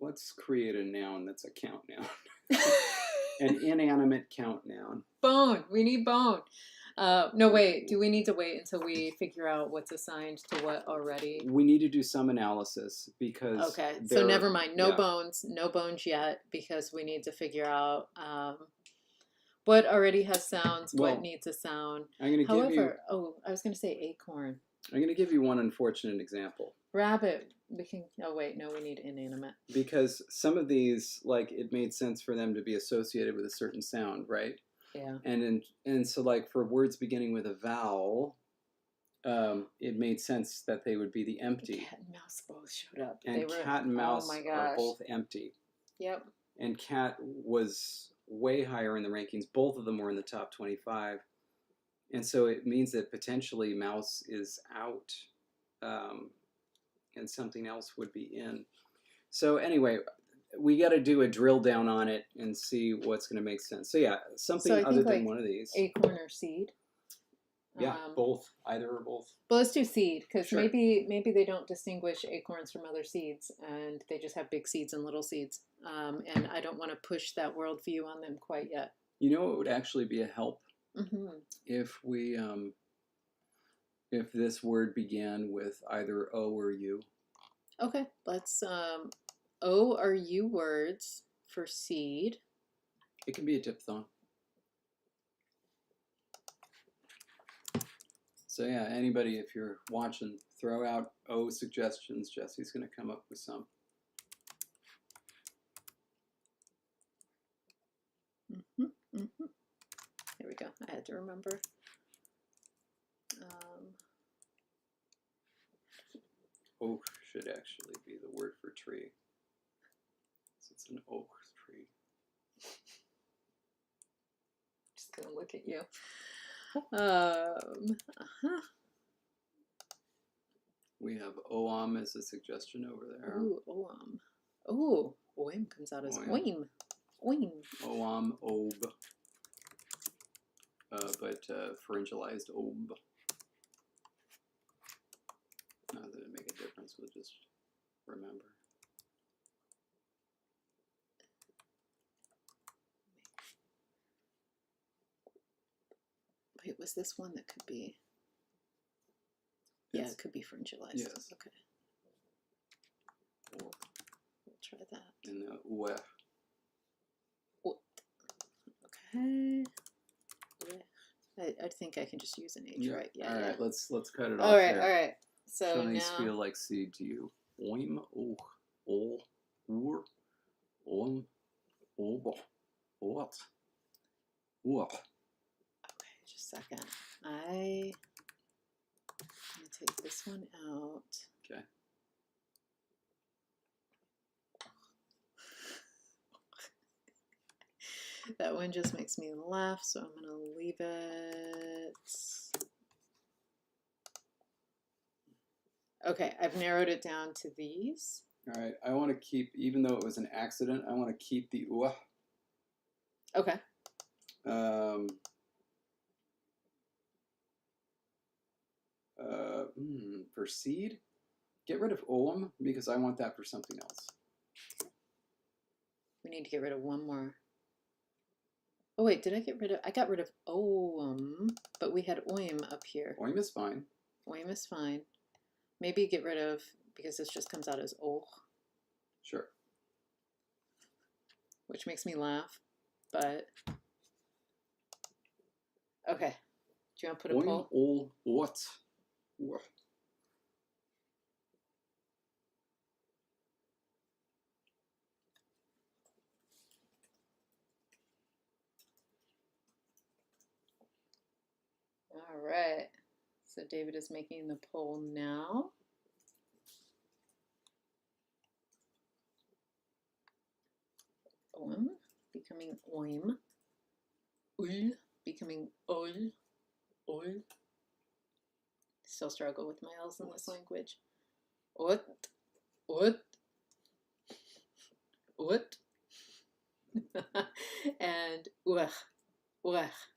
Let's create a noun that's a count noun. An inanimate count noun. Bone. We need bone. No, wait. Do we need to wait until we figure out what's assigned to what already? We need to do some analysis because... Okay, so never mind. No bones. No bones yet, because we need to figure out what already has sounds, what needs a sound. I'm going to give you... I was going to say acorn. I'm going to give you one unfortunate example. Rabbit. We can... Oh, wait. No, we need inanimate. Because some of these, like, it made sense for them to be associated with a certain sound, right? Yeah. And so, like, for words beginning with a vowel, it made sense that they would be the empty. Cat and mouse both showed up. And cat and mouse are both empty. Yep. And cat was way higher in the rankings. Both of them were in the top 25. And so it means that potentially mouse is out. and something else would be in. So anyway, we got to do a drill down on it and see what's going to make sense. So yeah, something So I other think than like one of these. acorn or seed. Yeah, both, either or both. But let's do seed, because Sure. maybe they don't distinguish acorns from other seeds, and they just have big seeds and little seeds. And I don't want to push that worldview on them quite yet. You know what would actually be a help Mm-hmm. if we if this word began with either O or U. Okay, let's O or U words for seed. It can be a diphthong. So yeah, anybody, if you're watching, throw out O suggestions. Jesse's going to come up with some. Mm-hmm. There we go. I had to remember. Oak should actually be the word for tree. So it's an oak tree. Just gonna look at you. We have oam as a suggestion over there. Ooh, oam. Ooh, oim comes out as oim. Oim. Oam, ob. But pharyngalized ob. Not that it make a difference, we'll just remember. Wait, was this one that could be? Yeah, it could be pharyngalized. Yes. Okay. We'll try that. And the ueh. Okay. I think I can just use an H, right? Yeah. All right, yeah. let's cut it off. All right, here. all right. So Shall these now feel like seed to you? Oim, och, ol, ur, om, ob, ot, uah. Okay, just a second. I'm gonna take this one out. Okay. That one just makes me laugh, so I'm gonna leave it. Okay, I've narrowed it down to these. All right, I want to keep, even though it was an accident, I want to keep the uah. Okay. For seed, get rid of oam because I want that for something else. We need to get rid of one more. Oh wait, did I get rid of? I got rid of oam, but we had oim up here. Oim is fine. Oim is fine. Maybe get rid of, because this just comes out as och. Sure. Which makes me laugh, but okay. Do you want to put a Oim, ol, ot, uah. All right. So David is making the poll now. Oim becoming oim. Ul becoming ol. Ol. Still struggle with my L's in this language. Ot. Ot. Ot. And uach. Uach.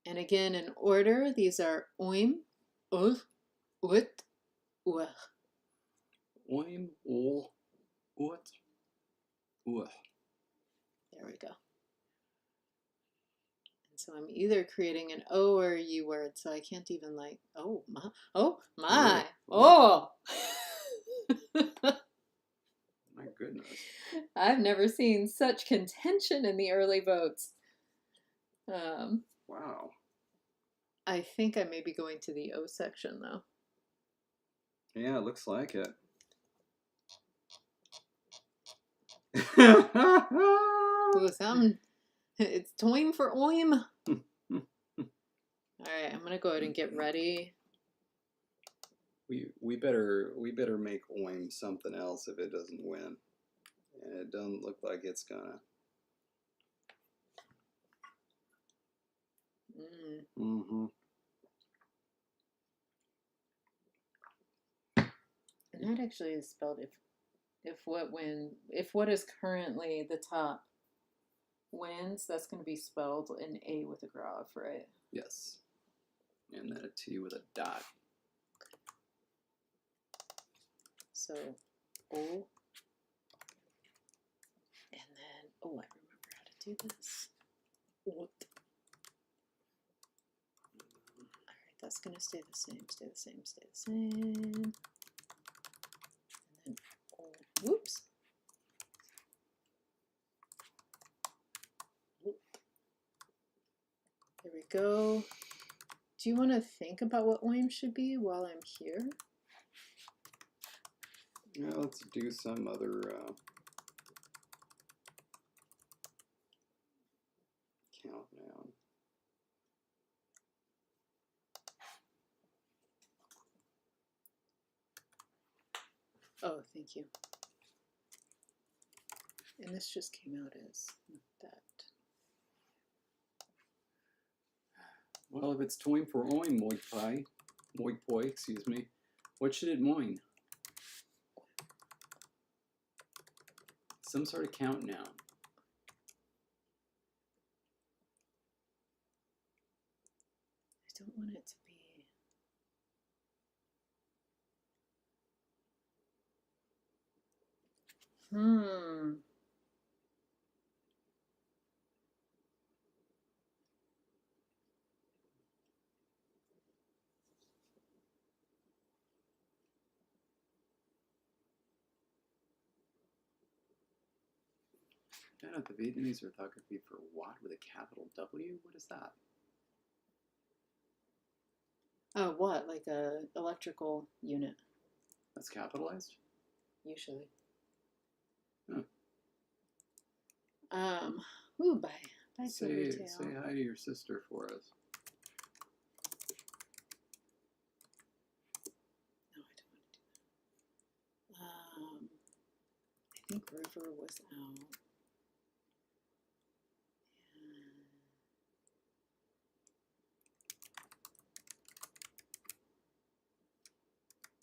And again, in order, these are oim, ul, ut, uach. Oim, ol, ot, uah. There we go. And so I'm either creating an O or a U word, so I can't even like, oh my, oh my, oh. My goodness. I've never seen such contention in the early votes. Wow. I think I may be going to the O section though. Yeah, it looks like it. Ooh, it's time for oim. All right, I'm gonna go ahead and get ready. We better make oim something else if it doesn't win. And it doesn't look like it's gonna. Mm-hmm. And that actually is spelled if what is currently the top wins, that's going to be spelled an A with a graph, right? Yes. And then a T with a dot. So O. And then, oh, I remember how to do this. Ot. Alright, that's going to stay the same, stay the same, stay the same. And then, O. Whoops. There we go. Do you want to think about what OIM should be while I'm here? Yeah, let's do some other countdown. Oh, thank you. And this just came out as that. Well, if it's toing for oin, moig poi, excuse me, what should it moin? Some sort of count noun. I don't want it to be. I know the Vietnamese orthography for what with a capital W? What is that? What? Like a electrical unit, That's capitalized? usually. Huh. Ooh, bye Silvertail. Say hi to your sister for us. No, I don't want to do that. I think River was out.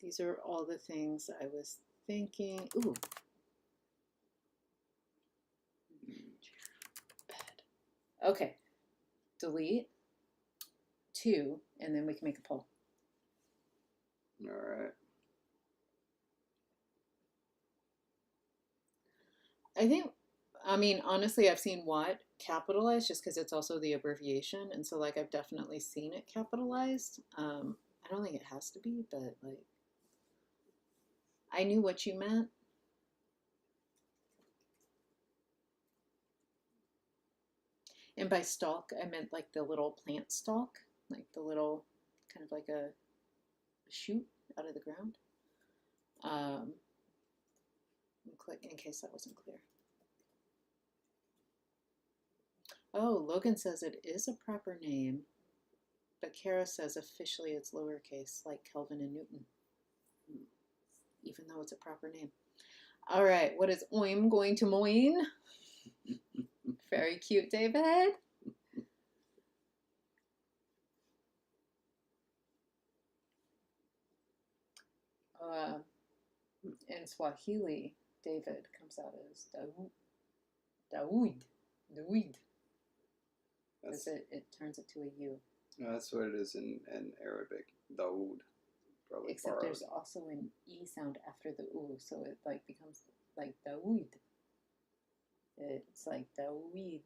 These are all the things I was thinking. Ooh. Bed. Okay. Delete 2, and then we can make a poll. All right. I mean, honestly, I've seen what capitalized just because it's also the abbreviation. And so, like, I've definitely seen it capitalized. I don't think it has to be, but, like, I knew what you meant. And by stalk, I meant, like, the little plant stalk, like the little, kind of like a shoot out of the ground. Click in case that wasn't clear. Oh, Logan says it is a proper name, but Kara says officially it's lowercase, like Kelvin and Newton, even though it's a proper name. All right, what is OIM going to moin? Very cute, David. In Swahili, David comes out as Daoud. Because it turns it to a U. No, that's what it is in Arabic. Daoud. Probably Except borrowed. there's also an E sound after the U, so it like becomes like Daoud. It's like Daoud.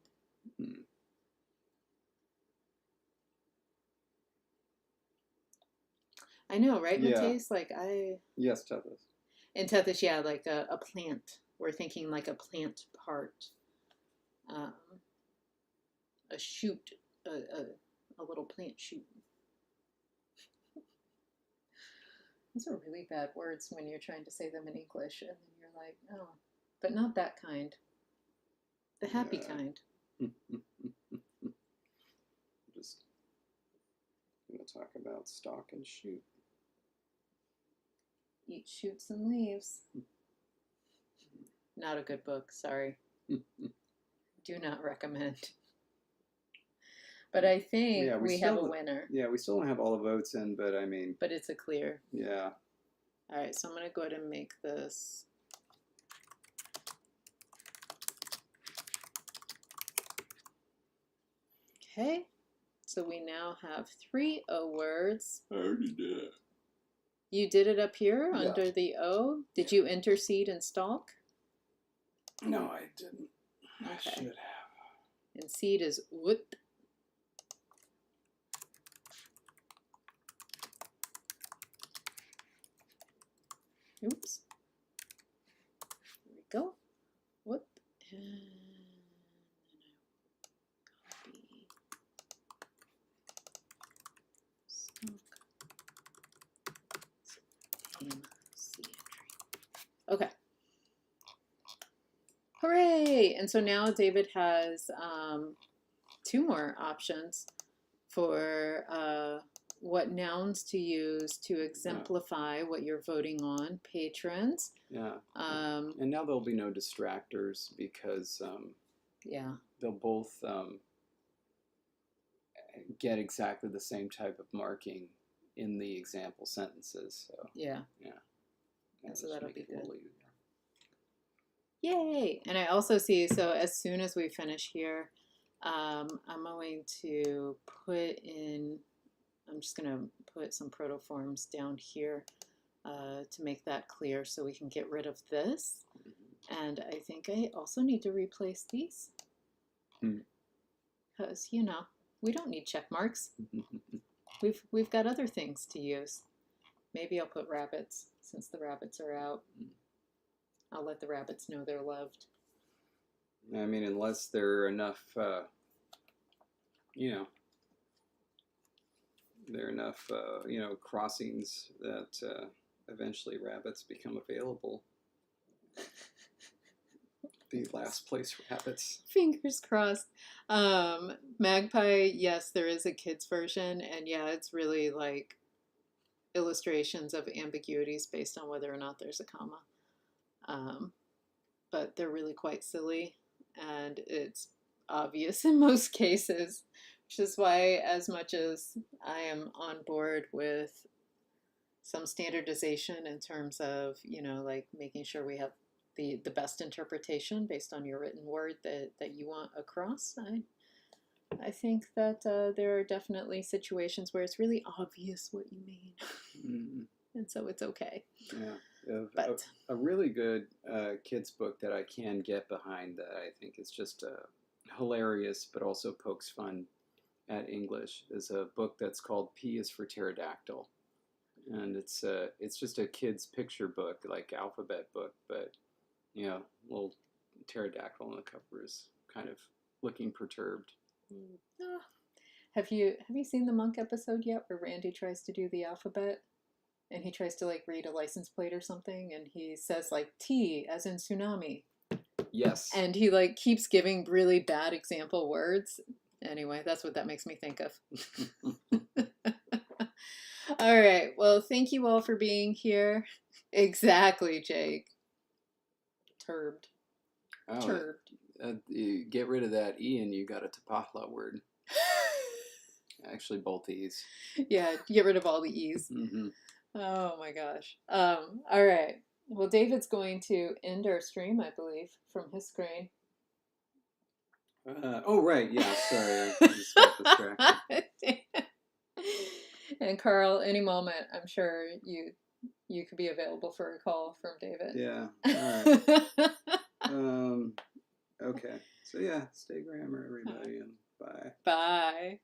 I know, right, Yeah. Mateus? Like Yes, Tethys. in Tethys, yeah, like a plant. We're thinking like a plant part. A shoot, a little plant shoot. Those are really bad words when you're trying to say them in English, and then you're like, oh, but not that kind. The happy kind. Just going to talk about stalk and shoot. Eat shoots and leaves. Not a good book, sorry. Do not recommend. But I think Yeah, we have a winner. Yeah, we still don't have all the votes in, but I mean, But it's a clear. yeah. All right, so I'm going to go ahead and make this. Okay, so we now have 3 O words. I already did. You did it up here Yeah. under the O. Did you intercede and stalk? No, I didn't. I Okay. should have. And seed is whoop. Oops. There we go. Whoop. And then I will copy. Stalk. Aim. C entry. Okay. Hooray! And so now David has 2 more options for what nouns to use to exemplify what you're voting on. Patrons. Yeah. Um, And now there'll be no distractors because yeah. they'll both get exactly the same type of marking in the example sentences. So Yeah. yeah, So that'll be good. easier. Yay! And I also see, so as soon as we finish here, I'm going to put in, I'm just going to put some protoforms down here to make that clear so we can get rid of this. And I think I also need to replace these. Because, you know, we don't need check marks. We've got other things to use. Maybe I'll put rabbits since the rabbits are out. I'll let the rabbits know they're loved. I mean, unless there are enough, you know, crossings that eventually rabbits become available. The last place rabbits. Fingers crossed. Magpie, yes, there is a kids version, and yeah, it's really like illustrations of ambiguities based on whether or not there's a comma. But they're really quite silly, and it's obvious in most cases, which is why, as much as I am on board with some standardization in terms of, you know, like making sure we have the best interpretation based on your written word that you want across, I think that there are definitely situations where it's really obvious what you mean. And so it's okay. Yeah. A really good kids book that I can get behind that I think is just hilarious but also pokes fun at English is a book that's called P is for Pterodactyl. And it's just a kid's picture book, like alphabet book, but you know, little pterodactyl on the cover is kind of looking perturbed. Have you seen the Monk episode yet where Randy tries to do the alphabet? And he tries to like read a license plate or something, and he says like T as in tsunami. Yes. And he like keeps giving really bad example words. Anyway, that's what that makes me think of. All right. Well, thank you all for being here. Exactly, Jake. Turbed. Oh, Turbed. You get rid of that E and you got a Tapahla word. Actually, both E's. Yeah, get rid of all the E's. Mm-hmm. Oh my gosh. All right. Well, David's going to end our stream, I believe, from his screen. Oh, right. Yeah, sorry. I just got distracted. And Carl, any moment, I'm sure you could be available for a call from David. Yeah. All right. Okay. So, yeah, stay grammar, everybody, and bye. Bye.